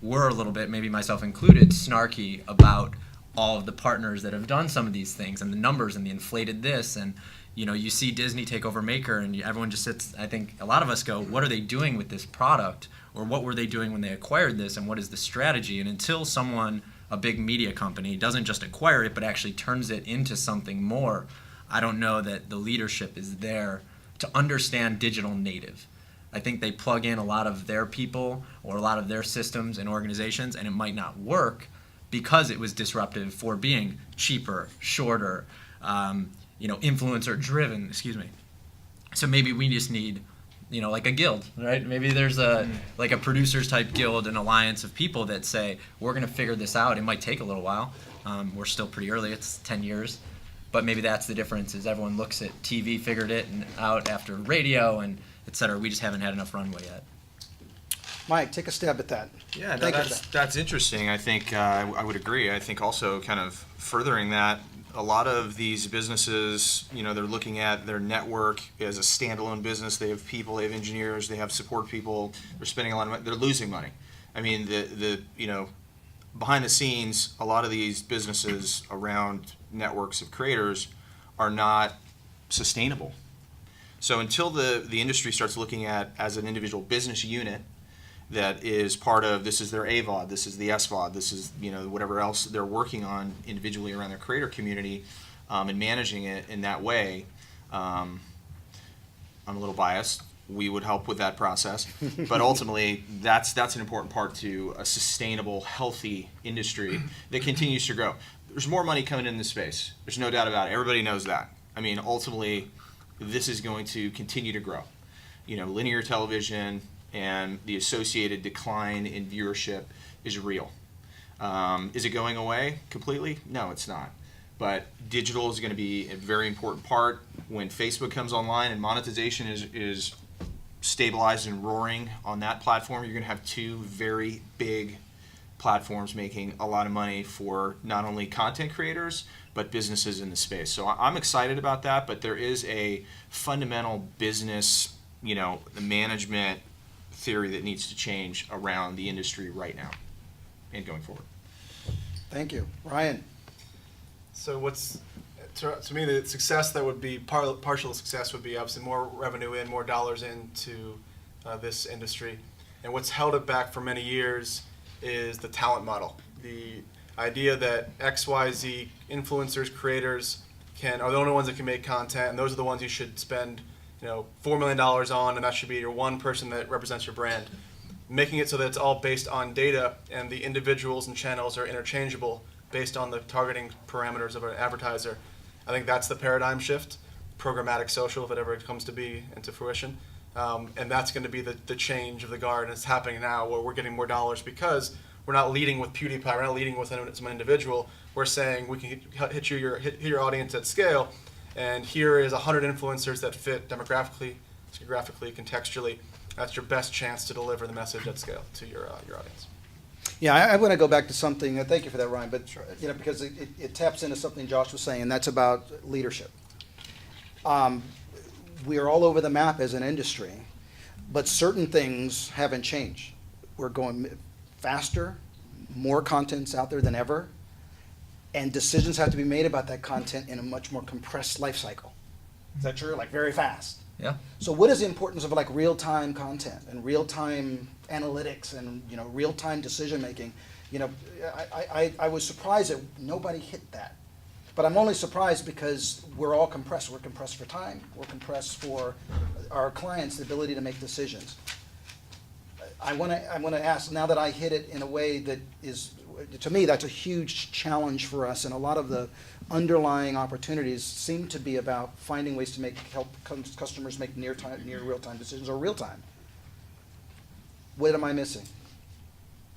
Speaker 3: we're a little bit, maybe myself included, snarky about all of the partners that have done some of these things and the numbers and the inflated this. And you see Disney take over Maker, and everyone just sits, I think a lot of us go, what are they doing with this product? Or what were they doing when they acquired this, and what is the strategy? And until someone, a big media company, doesn't just acquire it, but actually turns it into something more, I don't know that the leadership is there to understand digital native. I think they plug in a lot of their people or a lot of their systems and organizations, and it might not work because it was disruptive for being cheaper, shorter, influencer driven, excuse me. So maybe we just need, like a guild, right? Maybe there's a producers type guild, an alliance of people that say, we're going to figure this out. It might take a little while. We're still pretty early. It's 10 years. But maybe that's the difference, is everyone looks at TV, figured it out after radio and et cetera. We just haven't had enough runway yet.
Speaker 1: Mike, take a stab at that.
Speaker 4: Yeah,
Speaker 1: Thank you.
Speaker 4: that's interesting. I think I would agree. I think also kind of furthering that, a lot of these businesses, they're looking at their network as a standalone business. They have people, they have engineers, they have support people. They're spending a lot of money. They're losing money. I mean, the behind the scenes, a lot of these businesses around networks of creators are not sustainable. So until the industry starts looking at as an individual business unit that is part of, this is their AVOD, this is the SVOD, this is whatever else they're working on individually around their creator community, and managing it in that way, I'm a little biased. We would help with that process, but ultimately that's an important part to a sustainable, healthy industry that continues to grow. There's more money coming in this space. There's no doubt about it. Everybody knows that. I mean, ultimately, this is going to continue to grow. Linear television and the associated decline in viewership is real. Is it going away completely? No, it's not. But digital is going to be a very important part. When Facebook comes online and monetization is stabilized and roaring on that platform, you're going to have two very big platforms making a lot of money for not only content creators, but businesses in the space. So I'm excited about that, but there is a fundamental business, the management theory that needs to change around the industry right now and going forward.
Speaker 1: Thank you. Ryan.
Speaker 5: So to me, the success that would be partial success would be obviously more revenue in, more dollars into this industry. And what's held it back for many years is the talent model. The idea that XYZ influencers, creators are the only ones that can make content, and those are the ones you should spend $4 million on, and that should be your one person that represents your brand. Making it so that it's all based on data, and the individuals and channels are interchangeable based on the targeting parameters of an advertiser. I think that's the paradigm shift, programmatic social, if it ever comes to be into fruition. And that's going to be the change of the guard, and it's happening now where we're getting more dollars because we're not leading with PewDiePie, we're not leading with some individual. We're saying we can hit your audience at scale, and here is 100 influencers that fit demographically, geographically, contextually. That's your best chance to deliver the message at scale to your audience.
Speaker 1: Yeah, I want to go back to something, thank you for that, Ryan, but, because it taps into something Josh was saying, and that's about leadership. We are all over the map as an industry, but certain things haven't changed. We're going faster, more content's out there than ever, and decisions have to be made about that content in a much more compressed life cycle. Is that true? Like very fast.
Speaker 3: Yeah.
Speaker 1: So what is the importance of like real-time content and real-time analytics and real-time decision-making? I was surprised that nobody hit that. But I'm only surprised because we're all compressed. We're compressed for time. We're compressed for our clients' the ability to make decisions. I want to ask, now that I hit it in a way that is, to me, that's a huge challenge for us, and a lot of the underlying opportunities seem to be about finding ways to help customers make near real-time decisions or real-time. What am I missing?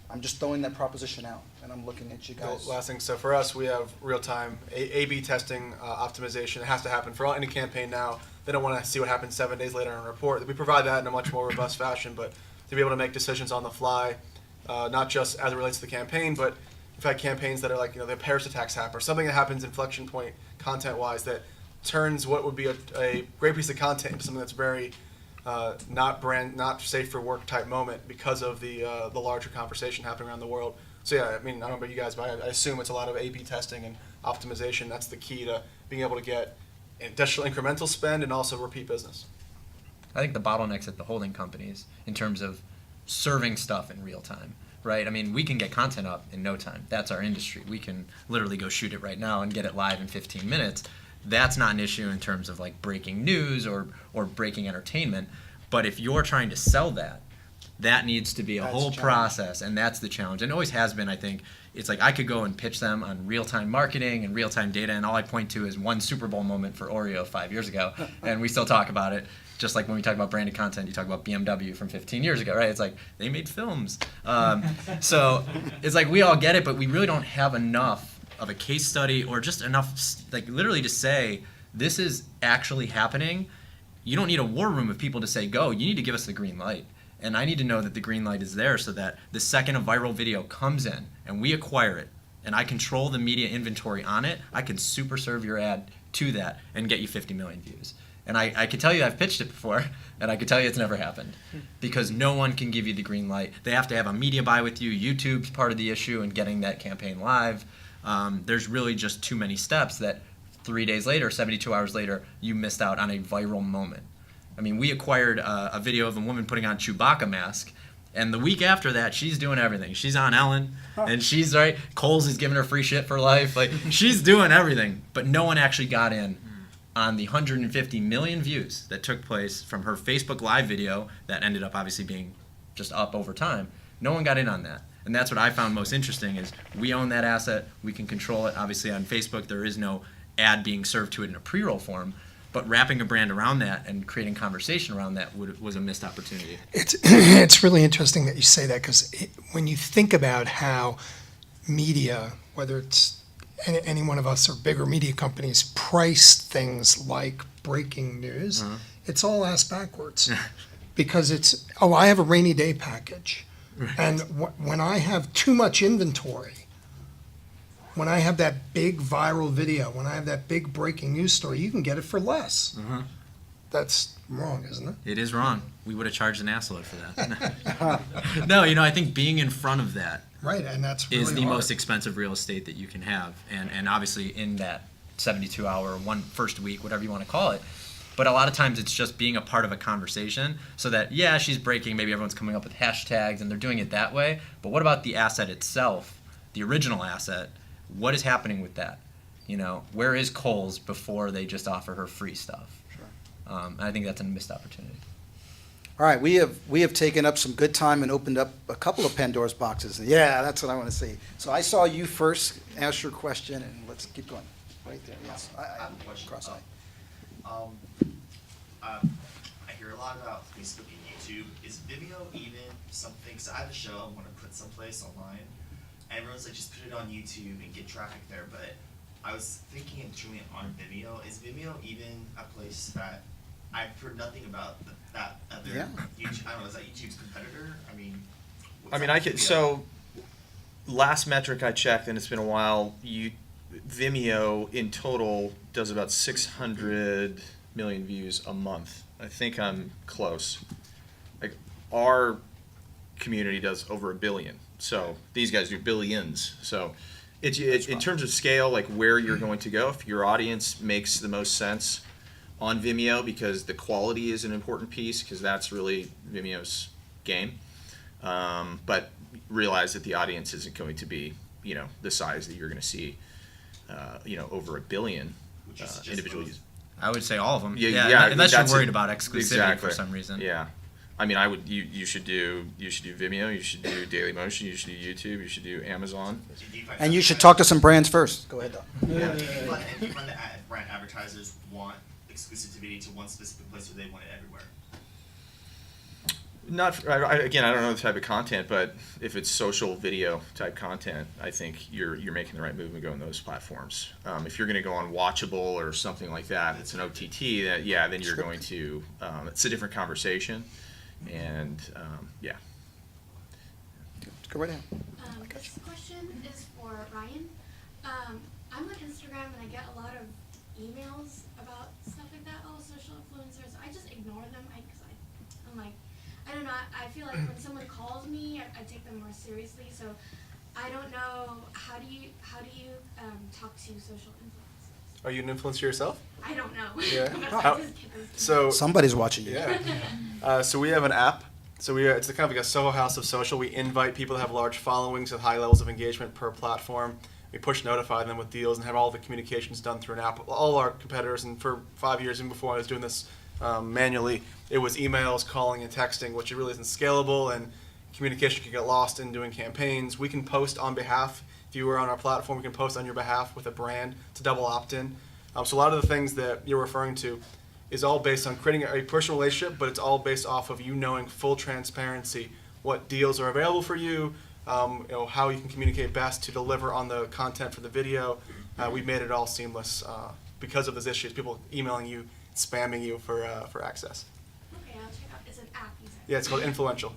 Speaker 1: I'm just throwing that proposition out, and I'm looking at you guys.
Speaker 5: Last thing, so for us, we have real-time A/B testing optimization. It has to happen for any campaign now. They don't want to see what happens 7 days later in a report. We provide that in a much more robust fashion, but to be able to make decisions on the fly, not just as it relates to the campaign, but we've had campaigns that are like, the Paris attacks happen, or something that happens inflection point content-wise that turns what would be a great piece of content into something that's very not safe for work type moment because of the larger conversation happening around the world. So yeah, I don't know about you guys, but I assume it's a lot of A/B testing and optimization. That's the key to being able to get additional incremental spend and also repeat business.
Speaker 3: I think the bottlenecks at the holding companies in terms of serving stuff in real time, right? I mean, we can get content up in no time. That's our industry. We can literally go shoot it right now and get it live in 15 minutes. That's not an issue in terms of like breaking news or breaking entertainment. But if you're trying to sell that, that needs to be a whole process, and that's the challenge. And it always has been, I think. It's like I could go and pitch them on real-time marketing and real-time data, and all I point to is one Super Bowl moment for Oreo 5 years ago, and we still talk about it. Just like when we talk about branded content, you talk about BMW from 15 years ago, right? It's like they made films. So it's like we all get it, but we really don't have enough of a case study or just enough, like literally to say, this is actually happening. You don't need a war room of people to say go. You need to give us the green light. And I need to know that the green light is there so that the second a viral video comes in and we acquire it and I control the media inventory on it, I can super serve your ad to that and get you 50 million views. And I can tell you I've pitched it before, and I can tell you it's never happened because no one can give you the green light. They have to have a media buy with you. YouTube's part of the issue in getting that campaign live. There's really just too many steps that 3 days later, 72 hours later, you missed out on a viral moment. I mean, we acquired a video of a woman putting on Chewbacca mask, and the week after that, she's doing everything. She's on Ellen, and she's right. Kohl's is giving her free shit for life. Like, she's doing everything, but no one actually got in on the 150 million views that took place from her Facebook Live video that ended up obviously being just up over time. No one got in on that. And that's what I found most interesting is we own that asset. We can control it. Obviously, on Facebook, there is no ad being served to it in a pre-roll form. But wrapping a brand around that and creating conversation around that was a missed opportunity.
Speaker 2: It's really interesting that you say that because when you think about how media, whether it's any one of us or bigger media companies, price things like breaking news, it's all ass backwards. Because it's, I have a rainy day package. Right. And when I have too much inventory, when I have that big viral video, when I have that big breaking news story, you can get it for less. That's wrong, isn't it?
Speaker 3: It is wrong. We would have charged an assload for that. No, I think being in front of that
Speaker 2: right, and that's really
Speaker 3: is the
Speaker 2: hard.
Speaker 3: Most expensive real estate that you can have. And obviously in that 72-hour, first week, whatever you want to call it. But a lot of times it's just being a part of a conversation so that, yeah, she's breaking, maybe everyone's coming up with hashtags and they're doing it that way. But what about the asset itself, the original asset? What is happening with that? Where is Kohl's before they just offer her free stuff? Sure. I think that's a missed opportunity.
Speaker 1: All right, we have taken up some good time and opened up a couple of Pandora's boxes. Yeah, that's what I want to see. So I saw you first ask your question, and let's keep going. Right there, yes.
Speaker 6: I have a question.
Speaker 1: Cross-eye.
Speaker 6: I hear a lot about Facebook and YouTube. Is video even something? So I have a show I want to put someplace online. And everyone's like, just put it on YouTube and get traffic there. But I was thinking of doing it on Vimeo. Is Vimeo even a place that I've heard nothing about that other
Speaker 1: Yeah.
Speaker 6: YouTube, I don't know, is that YouTube's competitor? I mean, what's
Speaker 4: I mean,
Speaker 6: that
Speaker 4: I could.
Speaker 6: Vimeo?
Speaker 4: So, last metric I checked, and it's been a while. Vimeo in total does about 600 million views a month. I think I'm close. Like our community does over 1 billion. So these guys do billions. So in terms of scale, like where you're going to go, if your audience makes the most sense on Vimeo, because the quality is an important piece, because that's really Vimeo's game. But realize that the audience isn't going to be, the size that you're going to see, over 1 billion
Speaker 6: Would you suggest
Speaker 4: individual
Speaker 6: both?
Speaker 4: users.
Speaker 3: I would say all of them.
Speaker 4: Yeah,
Speaker 3: unless
Speaker 4: that's
Speaker 3: you're worried
Speaker 4: it.
Speaker 3: about exclusivity
Speaker 4: Exactly.
Speaker 3: for some reason.
Speaker 4: Yeah, I mean, you should do Vimeo, you should do Dailymotion, you should do YouTube, you should do Amazon.
Speaker 6: Do you find
Speaker 1: And you should
Speaker 6: advertisers-
Speaker 1: talk to some brands first. Go ahead, Doc.
Speaker 6: Do you find that brand advertisers want exclusivity to one specific place, or they want it everywhere?
Speaker 4: Again, I don't know the type of content, but if it's social video type content, I think you're making the right move and go on those platforms. If you're going to go on Watchable or something like that, it's an OTT. Then you're going to. It's a different conversation, and yeah.
Speaker 1: Go right ahead.
Speaker 7: This question is for Ryan. I'm on Instagram and I get a lot of emails about stuff like that. Oh, social influencers. I just ignore them because I'm like, I don't know. I feel like when someone calls me, I take them more seriously. So I don't know. How do you talk to social influencers?
Speaker 5: Are you an influencer yourself?
Speaker 7: I don't know.
Speaker 5: Yeah.
Speaker 7: I
Speaker 5: How-
Speaker 7: just get those
Speaker 5: So
Speaker 1: Somebody's watching you.
Speaker 5: yeah. So we have an app. So it's kind of like a Soho House of social. We invite people to have large followings with high levels of engagement per platform. We push notify them with deals and have all the communications done through an app. All our competitors, and for 5 years, even before I was doing this manually, it was emails, calling, and texting, which it really isn't scalable, and communication can get lost in doing campaigns. We can post on behalf. If you were on our platform, we can post on your behalf with a brand. It's a double opt-in. So a lot of the things that you're referring to is all based on creating a personal relationship, but it's all based off of you knowing full transparency, what deals are available for you, how you can communicate best to deliver on the content for the video. We've made it all seamless because of those issues. People emailing you, spamming you for access.
Speaker 7: Okay, I'll check out. It's an app, you said.
Speaker 5: Yeah, it's called Influential.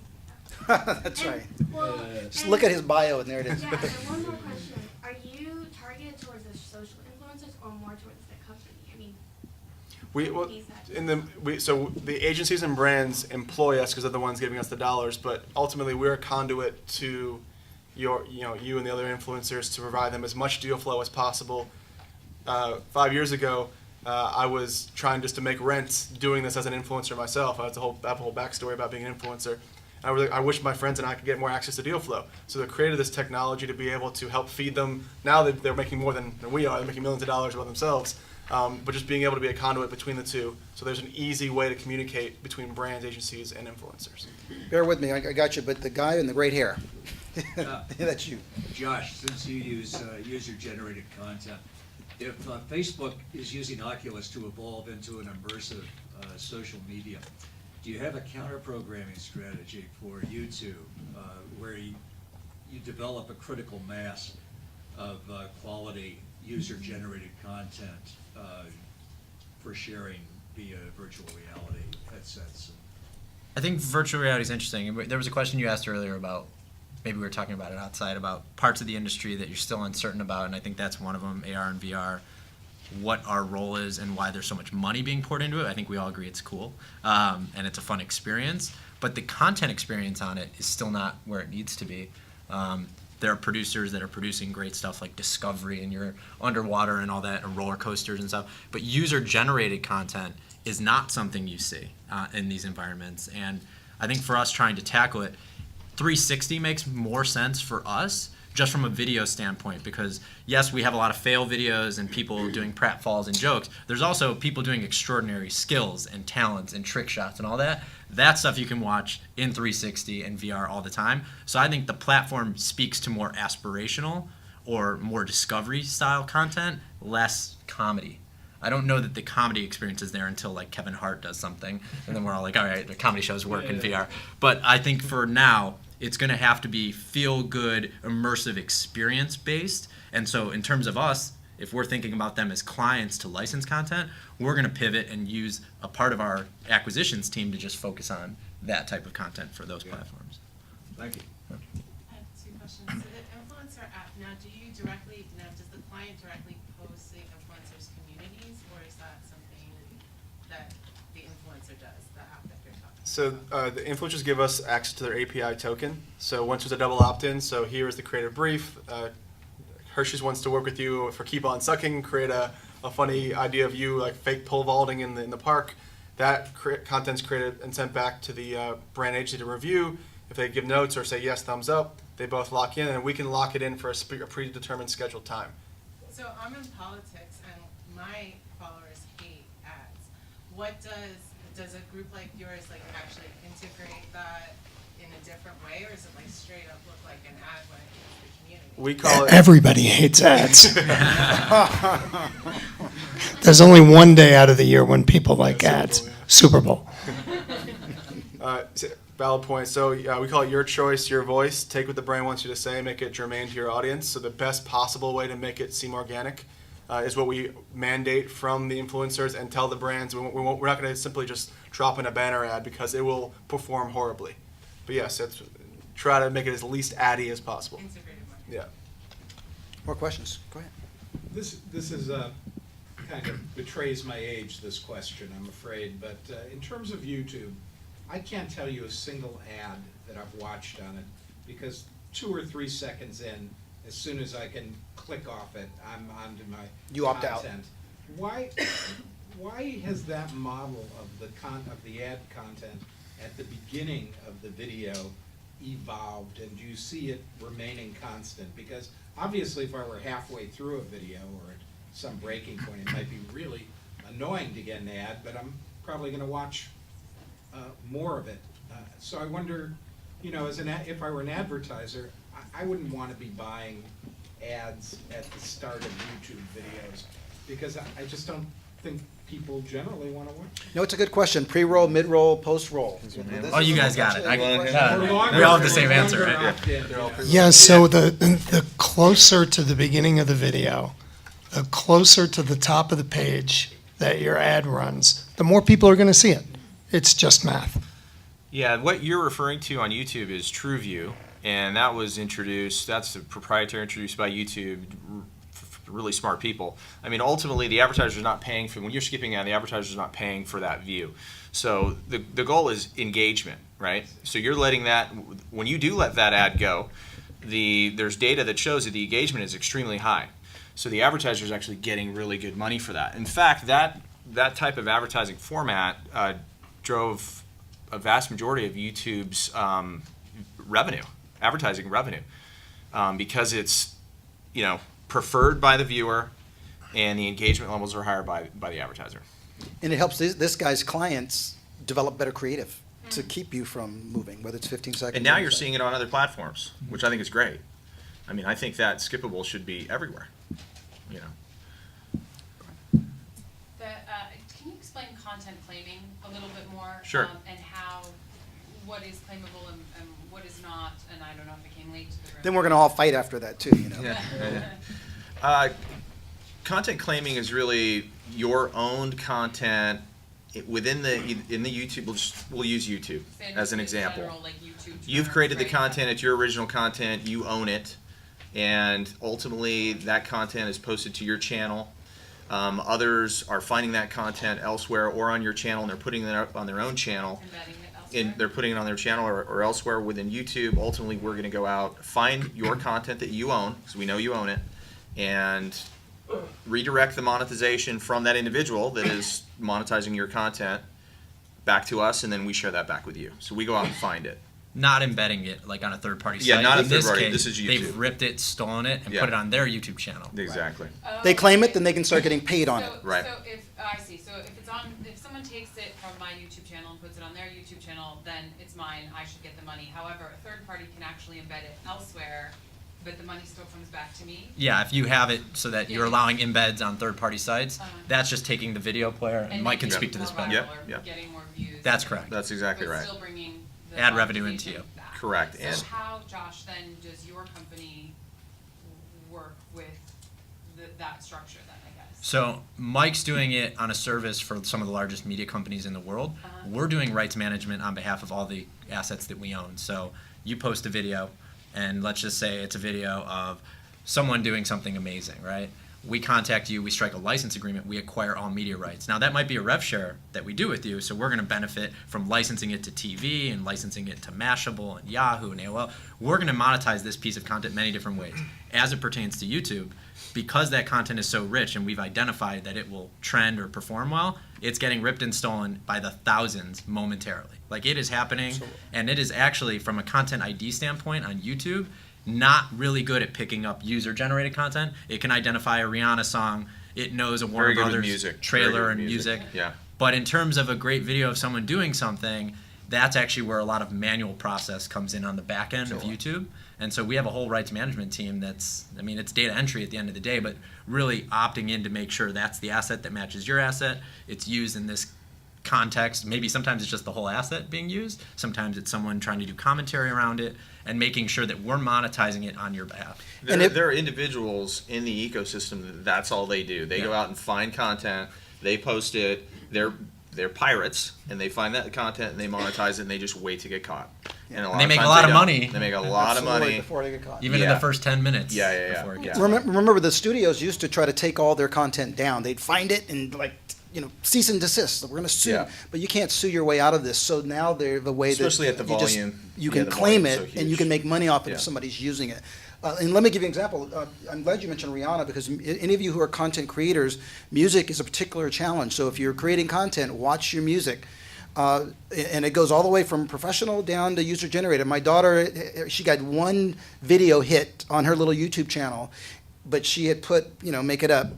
Speaker 1: That's
Speaker 7: And-
Speaker 1: right.
Speaker 7: Well,
Speaker 1: Just
Speaker 7: and-
Speaker 1: look at his bio, and there it is.
Speaker 7: Yeah, and one more question. Are you targeted towards the social influencers or more towards the company? I mean,
Speaker 5: So the agencies and brands employ us because they're the ones giving us the dollars, but ultimately we're a conduit to you and the other influencers to provide them as much deal flow as possible. 5 years ago, I was trying just to make rent doing this as an influencer myself. I have a whole backstory about being an influencer. I wish my friends and I could get more access to deal flow. So they created this technology to be able to help feed them. Now they're making more than we are. They're making millions of dollars by themselves. But just being able to be a conduit between the two. So there's an easy way to communicate between brands, agencies, and influencers.
Speaker 1: Bear with me, I got you, but the guy in the great hair. That's you.
Speaker 8: Josh, since you use user-generated content, if Facebook is using Oculus to evolve into an immersive social media, do you have a counter-programming strategy for YouTube where you develop a critical mass of quality user-generated content for sharing via virtual reality headsets?
Speaker 3: I think virtual reality is interesting. There was a question you asked earlier about, maybe we were talking about it outside, about parts of the industry that you're still uncertain about, and I think that's one of them, AR and VR, what our role is and why there's so much money being poured into it. I think we all agree it's cool, and it's a fun experience, but the content experience on it is still not where it needs to be. There are producers that are producing great stuff like Discovery, and you're underwater and all that, and roller coasters and stuff, but user-generated content is not something you see in these environments, and I think for us trying to tackle it, 360 makes more sense for us just from a video standpoint, because yes, we have a lot of fail videos and people doing pratfalls and jokes. There's also people doing extraordinary skills and talents and trick shots and all that. That stuff you can watch in 360 and VR all the time. So I think the platform speaks to more aspirational or more discovery style content, less comedy. I don't know that the comedy experience is there until like Kevin Hart does something, and then we're all like, all right, the comedy shows work in VR. But I think for now, it's going to have to be feel-good, immersive experience-based. And so in terms of us, if we're thinking about them as clients to license content, we're going to pivot and use a part of our acquisitions team to just focus on that type of content for those platforms.
Speaker 8: Thank you.
Speaker 9: I have two questions. So the influencer app, does the client directly post the influencers' communities, or is that something that the influencer does, the app that you're talking about?
Speaker 5: So the influencers give us access to their API token. So once there's a double opt-in, so here is the creative brief. Hershey's wants to work with you for Keep On Sucking, create a funny idea of you like fake pole vaulting in the park. That content's created and sent back to the brand agency to review. If they give notes or say yes, thumbs up, they both lock in, and we can lock it in for a predetermined scheduled time.
Speaker 9: So I'm in politics, and my followers hate ads. What does a group like yours like actually integrate that in a different way, or is it like straight up look like an ad when it hits the community?
Speaker 5: We call it.
Speaker 2: Everybody hates ads. There's only one day out of the year when people like ads. Super Bowl.
Speaker 5: Valid point. So we call it your choice, your voice. Take what the brand wants you to say, make it germane to your audience. So the best possible way to make it seem organic is what we mandate from the influencers and tell the brands. We're not going to simply just drop in a banner ad because it will perform horribly. But yes, try to make it as least addy as possible.
Speaker 9: Integrated marketing.
Speaker 5: Yeah.
Speaker 1: More questions? Go ahead.
Speaker 10: This is kind of betrays my age, this question, I'm afraid, but in terms of YouTube, I can't tell you a single ad that I've watched on it, because 2 or 3 seconds in, as soon as I can click off it, I'm onto my
Speaker 1: You opt out.
Speaker 10: content. Why has that model of the ad content at the beginning of the video evolved, and do you see it remaining constant? Because obviously if I were halfway through a video or at some breaking point, it might be really annoying to get an ad, but I'm probably going to watch more of it. So I wonder, if I were an advertiser, I wouldn't want to be buying ads at the start of YouTube videos, because I just don't think people generally want to watch.
Speaker 1: No, it's a good question. Pre-roll, mid-roll, post-roll.
Speaker 3: Oh, you guys got it.
Speaker 1: Actually a good question.
Speaker 3: Yeah.
Speaker 10: Or longer-
Speaker 3: We all have the same
Speaker 10: or
Speaker 3: answer,
Speaker 10: longer
Speaker 3: right?
Speaker 10: opt-in, you know.
Speaker 2: Yeah, so the closer to the beginning of the video, the closer to the top of the page that your ad runs, the more people are going to see it. It's just math.
Speaker 4: Yeah, what you're referring to on YouTube is TrueView, and that was introduced, that's a proprietary introduced by YouTube, for really smart people. I mean, ultimately, the advertiser's not paying for, when you're skipping ad, the advertiser's not paying for that view. So the goal is engagement, right? So you're letting that, when you do let that ad go, there's data that shows that the engagement is extremely high. So the advertiser is actually getting really good money for that. In fact, that type of advertising format drove a vast majority of YouTube's revenue, advertising revenue, because it's preferred by the viewer, and the engagement levels are higher by the advertiser.
Speaker 1: And it helps this guy's clients develop better creative to keep you from moving, whether it's 15 seconds.
Speaker 4: And now
Speaker 1: or
Speaker 4: you're
Speaker 1: anything.
Speaker 4: seeing it on other platforms, which I think is great. I mean, I think that skippable should be everywhere.
Speaker 11: Can you explain content claiming a little bit more?
Speaker 4: Sure.
Speaker 11: And what is claimable and what is not, and I don't know if it came late to the room.
Speaker 1: Then we're going to all fight after that too,
Speaker 4: Content claiming is really your owned content within in the YouTube. We'll use YouTube as an example.
Speaker 11: General, like YouTube
Speaker 4: You've created the content, it's your original content, you own it, and ultimately that content is posted to your channel. Others are finding that content elsewhere or on your channel, and they're putting it up on their own channel.
Speaker 11: Embedding it elsewhere.
Speaker 4: And they're putting it on their channel or elsewhere within YouTube. Ultimately, we're going to go out, find your content that you own, because we know you own it, and redirect the monetization from that individual that is monetizing your content back to us, and then we share that back with you. So we go out and find it.
Speaker 3: Not embedding it like on a third-party site.
Speaker 4: Yeah, not a
Speaker 3: In this
Speaker 4: third-party.
Speaker 3: case,
Speaker 4: This is YouTube.
Speaker 3: They've ripped it, stolen it, and
Speaker 4: Yeah.
Speaker 3: put it on their YouTube channel.
Speaker 4: Exactly.
Speaker 11: Oh,
Speaker 1: They claim it,
Speaker 11: okay.
Speaker 1: then they can start getting paid on it.
Speaker 4: Right.
Speaker 11: So if someone takes it from my YouTube channel and puts it on their YouTube channel, then it's mine, I should get the money. However, a third party can actually embed it elsewhere, but the money still comes back to me.
Speaker 3: Yeah, if you have it so that you're
Speaker 11: Yeah.
Speaker 3: allowing embeds on third-party sites, that's just taking the video player, and Mike can
Speaker 11: making
Speaker 3: speak
Speaker 11: it
Speaker 3: to this
Speaker 11: more
Speaker 3: better.
Speaker 11: viral or
Speaker 4: Yep.
Speaker 11: getting more views.
Speaker 3: That's correct.
Speaker 4: That's exactly
Speaker 11: But
Speaker 4: right.
Speaker 11: still bringing the
Speaker 3: Ad revenue into
Speaker 11: monetization
Speaker 3: you.
Speaker 11: back.
Speaker 4: Correct.
Speaker 11: So
Speaker 4: And
Speaker 11: how, Josh, then does your company work with that structure then, I guess?
Speaker 3: So Mike's doing it on a service for some of the largest media companies in the world. We're doing rights management on behalf of all the assets that we own. So you post a video, and let's just say it's a video of someone doing something amazing, right? We contact you, we strike a license agreement, we acquire all media rights. Now that might be a rev share that we do with you, so we're going to benefit from licensing it to TV and licensing it to Mashable and Yahoo and AOL. We're going to monetize this piece of content many different ways. As it pertains to YouTube, because that content is so rich and we've identified that it will trend or perform well, it's getting ripped and stolen by the thousands momentarily. Like, it is happening, and it is actually, from a content ID standpoint on YouTube, not really good at picking up user-generated content. It can identify a Rihanna song. It knows a Warner
Speaker 4: Very good with
Speaker 3: Brothers
Speaker 4: music.
Speaker 3: trailer
Speaker 4: Very good
Speaker 3: and
Speaker 4: with
Speaker 3: music.
Speaker 4: Yeah.
Speaker 3: But in terms of a great video of someone doing something, that's actually where a lot of manual process comes in on the back end of YouTube. And so we have a whole rights management team that's, I mean, it's data entry at the end of the day, but really opting in to make sure that's the asset that matches your asset. It's used in this context. Maybe sometimes it's just the whole asset being used. Sometimes it's someone trying to do commentary around it and making sure that we're monetizing it on your behalf.
Speaker 4: There are individuals in the ecosystem that's all they do. They go
Speaker 3: Yeah.
Speaker 4: out and find content, they post it, they're pirates, and they find that content and they monetize it and they just wait to get caught. And
Speaker 3: And they make a lot of money.
Speaker 4: They make a lot of
Speaker 1: Absolutely,
Speaker 4: money.
Speaker 1: before they get caught.
Speaker 3: Even in
Speaker 4: Yeah.
Speaker 3: the first 10 minutes.
Speaker 4: Yeah.
Speaker 3: Before it gets
Speaker 1: Remember, the studios used to try to take all their content down. They'd find it and cease and desist. We're going to sue,
Speaker 4: Yeah.
Speaker 1: but you can't sue your way out of this. So now they're the way
Speaker 4: Especially
Speaker 1: that
Speaker 4: at the
Speaker 1: you just-
Speaker 4: volume.
Speaker 1: you
Speaker 4: Yeah,
Speaker 1: can
Speaker 4: the
Speaker 1: claim
Speaker 4: volume's
Speaker 1: it
Speaker 4: so
Speaker 1: and you
Speaker 4: huge.
Speaker 1: can make money off it if
Speaker 4: Yeah.
Speaker 1: somebody's using it. And let me give you an example. I'm glad you mentioned Rihanna, because any of you who are content creators, music is a particular challenge. So if you're creating content, watch your music. And it goes all the way from professional down to user generated. My daughter, she got one video hit on her little YouTube channel, but she had put, make it up,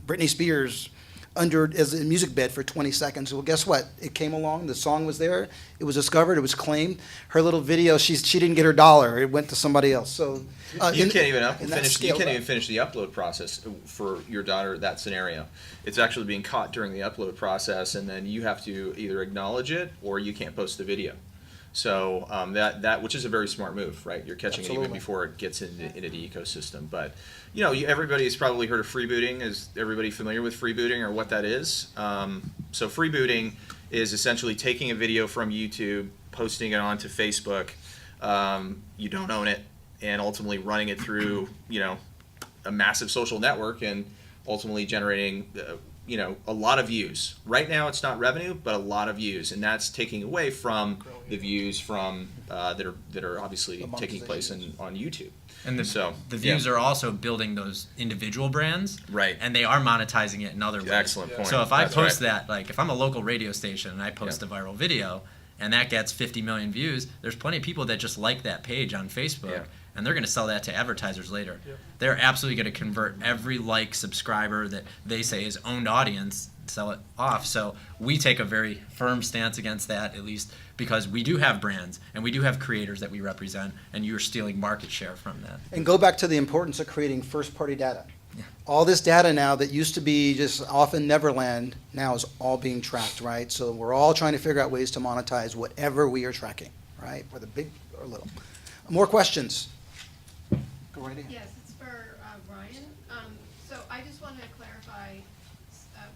Speaker 1: Britney Spears under as a music bed for 20 seconds. Well, guess what? It came along, the song was there, it was discovered, it was claimed. Her little video, she didn't get her dollar, it went to somebody else. So
Speaker 4: You can't even
Speaker 1: and that's
Speaker 4: finish. You
Speaker 1: scaled
Speaker 4: can't
Speaker 1: up.
Speaker 4: even finish the upload process for your daughter. That scenario, it's actually being caught during the upload process, and then you have to either acknowledge it or you can't post the video. So that which is a very smart move, right? You're catching it
Speaker 1: Absolutely.
Speaker 4: even before it gets into the ecosystem. But everybody's probably heard of freebooting. Is everybody familiar with freebooting or what that is? So freebooting is essentially taking a video from YouTube, posting it onto Facebook. You don't own it, and ultimately running it through a massive social network and ultimately generating a lot of views. Right now it's not revenue, but a lot of views, and that's taking away from the views from that are obviously
Speaker 1: The
Speaker 4: taking place
Speaker 1: monetization.
Speaker 4: on YouTube.
Speaker 3: And the views are also building those individual brands.
Speaker 4: Right.
Speaker 3: And they are monetizing it in other ways.
Speaker 4: Excellent point.
Speaker 3: So if I
Speaker 4: That's
Speaker 3: post
Speaker 4: right.
Speaker 3: that, like if I'm a local radio station and I post a viral video and that gets 50 million views, there's plenty of people that just like that page on Facebook.
Speaker 4: Yeah.
Speaker 3: And they're going to sell that to advertisers later. They're absolutely going to convert every subscriber that they say is owned audience, sell it off. So we take a very firm stance against that, at least because we do have brands and we do have creators that we represent, and you're stealing market share from that.
Speaker 1: And go back to the importance of creating first-party data. All this data now that used to be just off in Neverland now is all being tracked, right? So we're all trying to figure out ways to monetize whatever we are tracking, right? Whether big or little. More questions? Go right ahead.
Speaker 12: Yes, it's for Brian. So I just wanted to clarify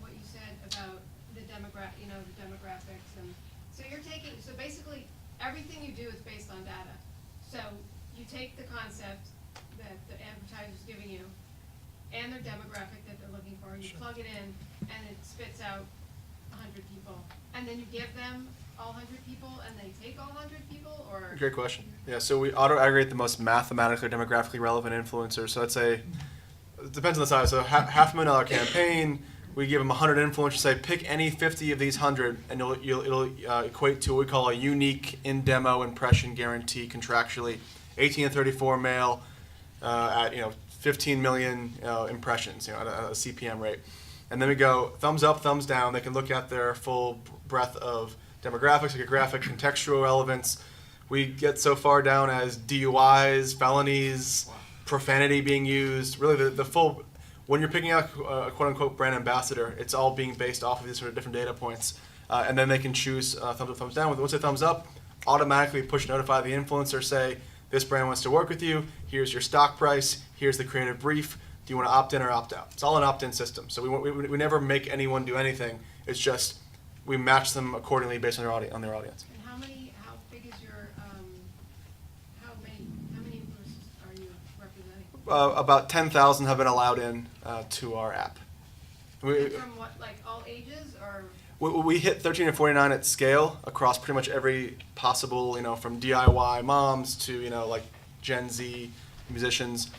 Speaker 12: what you said about the demographics, and so you're taking, so basically everything you do is based on data. So you take the concept that the advertiser's giving you and their demographic that they're looking for, and you plug it in, and it spits out 100 people, and then you give them all 100 people, and they take all 100 people, or?
Speaker 5: Great question. Yeah, so we auto-aggregate the most mathematically, demographically relevant influencers. So let's say, it depends on the size. So $500,000 campaign, we give them 100 influencers, say pick any 50 of these 100, and it'll equate to what we call a unique in-demo impression guarantee contractually. 18 to 34 male at 15 million impressions, at a CPM rate. And then we go thumbs up, thumbs down. They can look at their full breadth of demographics, psychographic, contextual relevance. We get so far down as DUIs, felonies, profanity being used. Really, the full. When you're picking out a quote-unquote brand ambassador, it's all being based off of these sort of different data points, and then they can choose thumbs up, thumbs down. Once they thumbs up, automatically push notify the influencer, say this brand wants to work with you. Here's your stock price. Here's the creative brief. Do you want to opt in or opt out? It's all an opt-in system. So we never make anyone do anything. It's just we match them accordingly based on their audience.
Speaker 12: And how big is your, how many influencers are you representing?
Speaker 5: About 10,000 have been allowed in to our app. We,
Speaker 12: From what, like all ages or?
Speaker 5: we hit 13 to 49 at scale across pretty much every possible, from DIY moms to, like Gen Z musicians.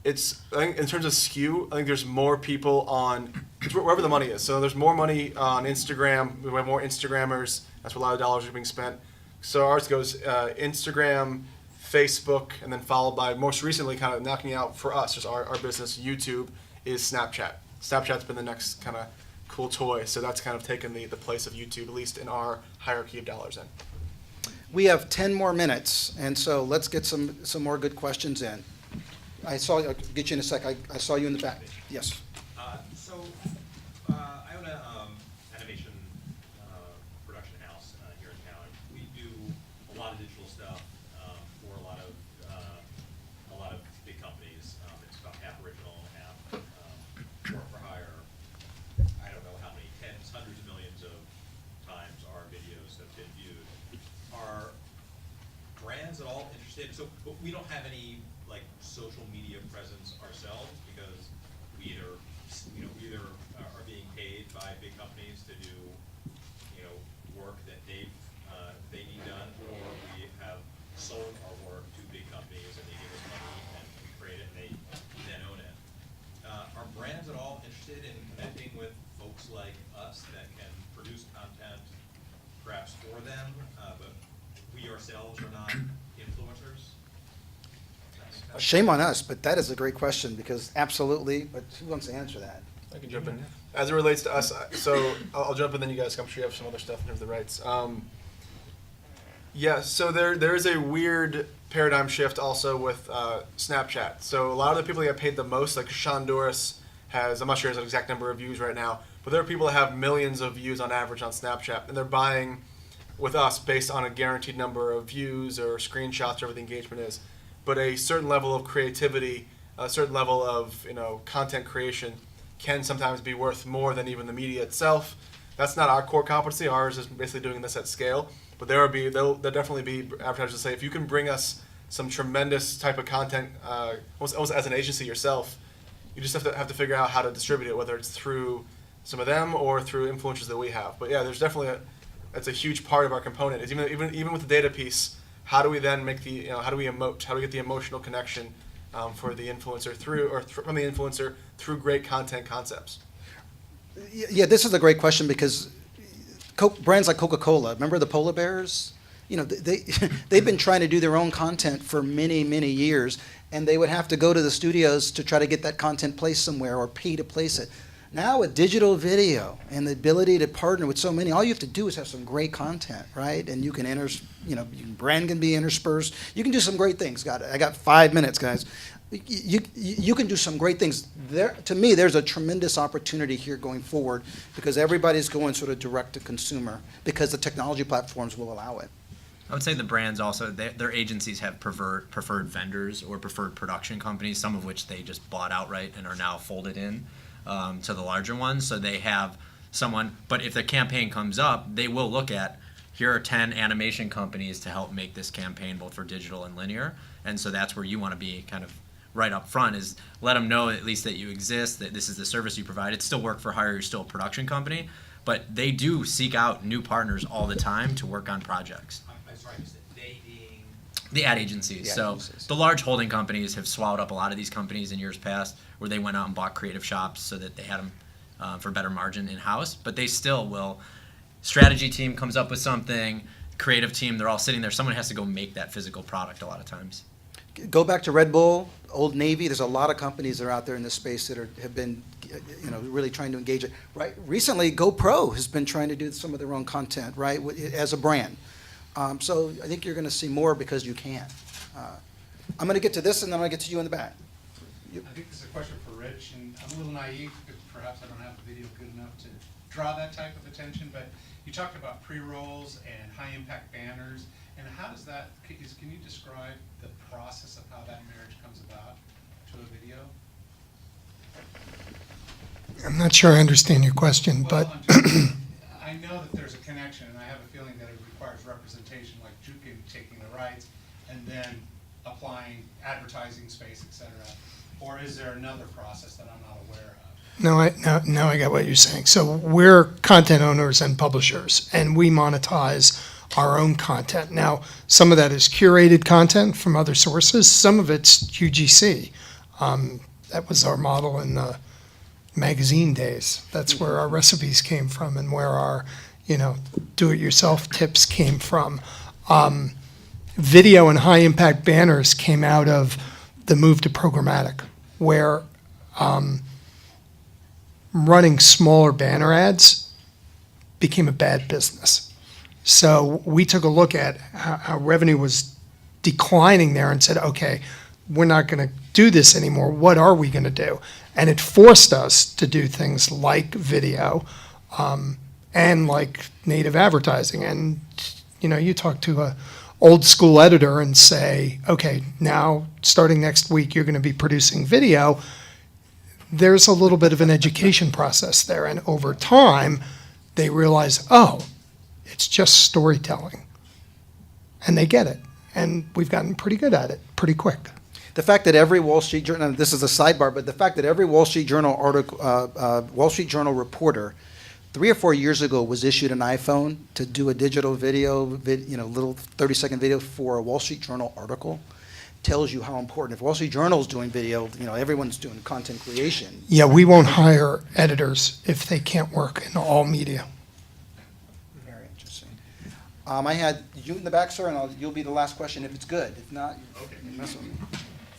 Speaker 5: I think in terms of skew, I think there's more people on, it's wherever the money is. So there's more money on Instagram. We have more Instagrammers. That's where a lot of dollars are being spent. So ours goes Instagram, Facebook, and then followed by, most recently, kind of knocking out for us, just our business, YouTube, is Snapchat. Snapchat's been the next kind of cool toy. So that's kind of taken the place of YouTube, at least in our hierarchy of dollars in.
Speaker 1: We have 10 more minutes, and so let's get some more good questions in. I'll get you in a sec. I saw you in the back. Yes.
Speaker 13: I own a animation production house here in town. We do a lot of digital stuff for a lot of big companies. It's about half original, half work for hire. I don't know how many tens, hundreds of millions of times our videos have been viewed. Are brands at all interested? So we don't have any social media presence ourselves because we either are being paid by big companies to do work that they need done, or we have sold our work to big companies and they give us money and we create it and they then own it. Are brands at all interested in connecting with folks like us that can produce content perhaps for them, but we ourselves are not influencers?
Speaker 1: Shame on us, but that is a great question because absolutely, but who wants to answer that?
Speaker 5: I can jump in. As it relates to us, so I'll jump in, then you guys, I'm sure you have some other stuff in terms of the rights. Yeah, so there is a weird paradigm shift also with Snapchat. So a lot of the people that get paid the most, like Sean Doris has, I'm not sure his exact number of views right now, but there are people that have millions of views on average on Snapchat, and they're buying with us based on a guaranteed number of views or screenshots, whatever the engagement is. But a certain level of creativity, a certain level of content creation can sometimes be worth more than even the media itself. That's not our core competency. Ours is basically doing this at scale. But there'll definitely be advertisers that say, if you can bring us some tremendous type of content, almost as an agency yourself, you just have to figure out how to distribute it, whether it's through some of them or through influencers that we have. But yeah, there's definitely that's a huge part of our component. Is even with the data piece. How do we then make how do we emote? How do we get the emotional connection for the influencer from the influencer through great content concepts?
Speaker 1: Yeah, this is a great question because brands like Coca-Cola, remember the polar bears? They've been trying to do their own content for many, many years, and they would have to go to the studios to try to get that content placed somewhere or pay to place it. Now with digital video and the ability to partner with so many, all you have to do is have some great content, right? And you can brand can be interspersed. You can do some great things. I got 5 minutes, guys. You can do some great things. To me, there's a tremendous opportunity here going forward because everybody's going sort of direct to consumer because the technology platforms will allow it.
Speaker 3: I would say the brands also, their agencies have preferred vendors or preferred production companies, some of which they just bought outright and are now folded in to the larger ones. So they have someone, but if the campaign comes up, they will look at, here are 10 animation companies to help make this campaign both for digital and linear. And so that's where you want to be kind of right up front, is let them know at least that you exist, that this is the service you provide. It's still work for hire, you're still a production company, but they do seek out new partners all the time to work on projects.
Speaker 13: I'm sorry, you said they being?
Speaker 3: The ad agencies. The large holding companies have swallowed up a lot of these companies in years past where they went out and bought creative shops so that they had them for better margin in-house, but they still will. Strategy team comes up with something, creative team, they're all sitting there. Someone has to go make that physical product a lot of times.
Speaker 1: Go back to Red Bull, Old Navy. There's a lot of companies that are out there in this space that have been, really trying to engage it. Right. Recently, GoPro has been trying to do some of their own content, right, as a brand. So I think you're going to see more because you can. I'm going to get to this, and then I'm going to get to you in the back.
Speaker 14: I think this is a question for Rich, and I'm a little naive because perhaps I don't have the video good enough to draw that type of attention, but you talked about pre-rolls and high-impact banners, and how does that, can you describe the process of how that marriage comes about to a video?
Speaker 2: I'm not sure I understand your question, but
Speaker 14: Well, I'm just- I know that there's a connection, and I have a feeling that it requires representation, like Jukin taking the rights and then applying advertising space, et cetera. Or is there another process that I'm not aware of?
Speaker 2: now I got what you're saying. So we're content owners and publishers, and we monetize our own content. Now, some of that is curated content from other sources. Some of it's UGC. That was our model in the magazine days. That's where our recipes came from and where our, do-it-yourself tips came from. Video and high-impact banners came out of the move to programmatic, where running smaller banner ads became a bad business. So we took a look at how revenue was declining there and said, okay, we're not going to do this anymore. What are we going to do? And it forced us to do things like video and like native advertising. And, you talk to a old school editor and say, okay, now starting next week, you're going to be producing video. There's a little bit of an education process there. And over time, they realize, oh, it's just storytelling. And they get it. And we've gotten pretty good at it pretty quick.
Speaker 1: The fact that every Wall Street Journal, and this is a sidebar, but the fact that every Wall Street Journal article, Wall Street Journal reporter, 3 or 4 years ago was issued an iPhone to do a digital video, little 30-second video for a Wall Street Journal article, tells you how important. If Wall Street Journal is doing video, everyone's doing content creation.
Speaker 2: Yeah, we won't hire editors if they can't work in all media.
Speaker 1: Very interesting. I had you in the back, sir, and you'll be the last question if it's good. If not,
Speaker 13: Okay.
Speaker 1: you mess with me.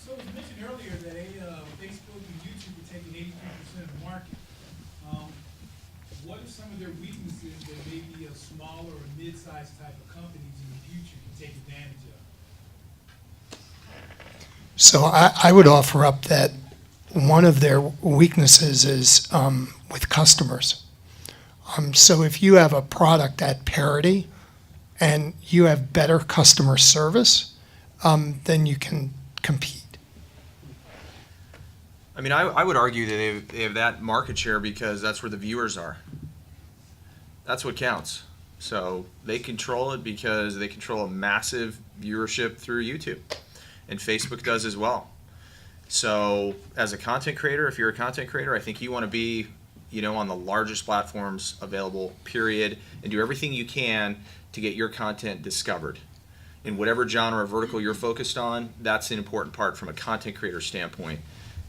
Speaker 15: So it was mentioned earlier that Facebook and YouTube are taking 83% of the market. What are some of their weaknesses that maybe a smaller or mid-sized type of companies in the future can take advantage of?
Speaker 2: So I would offer up that one of their weaknesses is with customers. So if you have a product at parity and you have better customer service, then you can compete.
Speaker 4: I mean, I would argue that they have that market share because that's where the viewers are. That's what counts. So they control it because they control a massive viewership through YouTube. And Facebook does as well. So as a content creator, if you're a content creator, I think you want to be, on the largest platforms available, period, and do everything you can to get your content discovered. In whatever genre or vertical you're focused on, that's an important part from a content creator standpoint,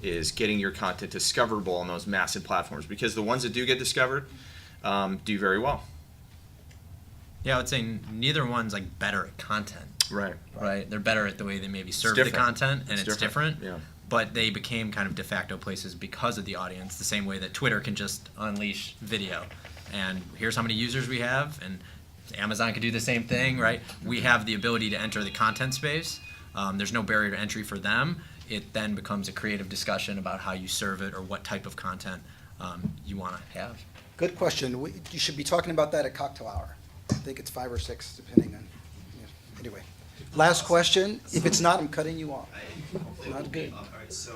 Speaker 4: is getting your content discoverable on those massive platforms. Because the ones that do get discovered do very well.
Speaker 3: Yeah, I would say neither one's better at content.
Speaker 4: Right.
Speaker 3: Right. They're better at the way they maybe serve the
Speaker 4: different.
Speaker 3: content, and it's different.
Speaker 4: Yeah.
Speaker 3: But they became kind of de facto places because of the audience, the same way that Twitter can just unleash video. And here's how many users we have, and Amazon could do the same thing, right? We have the ability to enter the content space. There's no barrier to entry for them. It then becomes a creative discussion about how you serve it or what type of content you want to have.
Speaker 1: Good question. You should be talking about that at cocktail hour. I think it's 5 or 6, depending on. Anyway, last question. If it's not, I'm cutting you off.
Speaker 6: Hopefully it
Speaker 1: Not
Speaker 6: will be.
Speaker 1: good.
Speaker 6: All right, so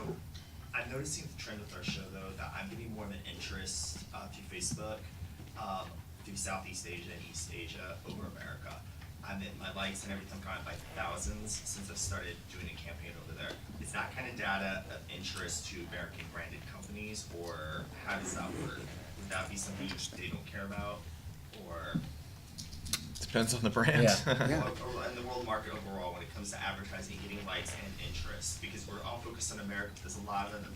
Speaker 6: I'm noticing the trend with our show, though, that I'm getting more of an interest through Facebook, through Southeast Asia and East Asia over America. My likes and everything gone by thousands since I've started doing a campaign over there. Is that kind of data of interest to American branded companies, or how does that work? Would that be something they don't care about, or?
Speaker 4: Depends on the brand.
Speaker 6: Or in the world market overall, when it comes to advertising, getting likes and interest, because we're all focused on America, but there's a lot of other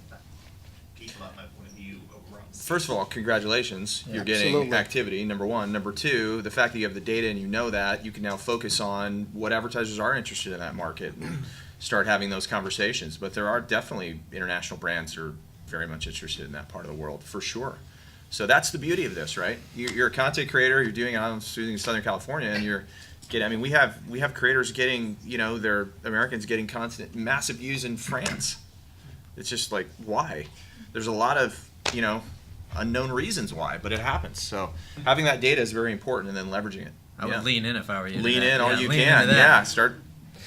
Speaker 6: people at my point of view overall.
Speaker 4: First of all, congratulations. You're getting
Speaker 1: Absolutely.
Speaker 4: activity, number one. Number two, the fact that you have the data and you know that, you can now focus on what advertisers are interested in that market and start having those conversations. But there are definitely international brands that are very much interested in that part of the world, for sure. So that's the beauty of this, right? You're a content creator, you're doing it in Southern California, and you're getting, we have creators getting, they're Americans getting constant, massive views in France. It's just like, why? There's a lot of, unknown reasons why, but it happens. So having that data is very important, and then leveraging it.
Speaker 3: I would lean in if I were you.
Speaker 4: Lean in all you
Speaker 3: lean
Speaker 4: can.
Speaker 3: into that.
Speaker 4: Yeah, start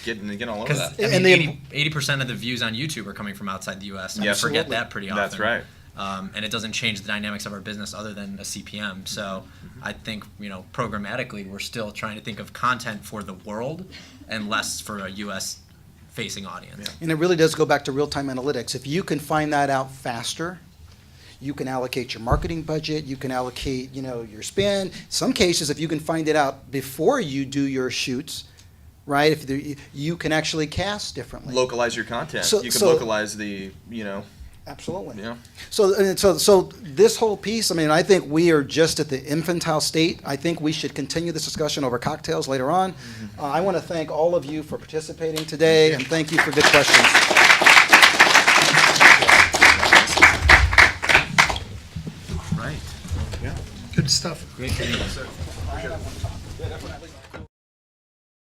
Speaker 4: getting all over
Speaker 3: Because
Speaker 4: that.
Speaker 1: And the-
Speaker 3: 80% of the views on YouTube are coming from outside the U.S. And
Speaker 4: Yeah,
Speaker 3: we forget
Speaker 1: absolutely.
Speaker 3: that pretty often.
Speaker 4: That's right.
Speaker 3: And it doesn't change the dynamics of our business other than a CPM. So I think, programmatically, we're still trying to think of content for the world and less for a U.S. facing audience.
Speaker 1: And it really does go back to real-time analytics. If you can find that out faster, you can allocate your marketing budget, you can allocate, your spend. Some cases, if you can find it out before you do your shoots, right, you can actually cast differently.
Speaker 4: Localize your content.
Speaker 1: So-
Speaker 4: You can
Speaker 1: so-
Speaker 4: localize the,
Speaker 1: Absolutely.
Speaker 4: yeah.
Speaker 1: So this whole piece, I think we are just at the infantile state. I think we should continue this discussion over cocktails later on. I want to thank all of you for participating today, and thank you for good questions.
Speaker 3: Right.
Speaker 2: Good stuff.
Speaker 3: Great.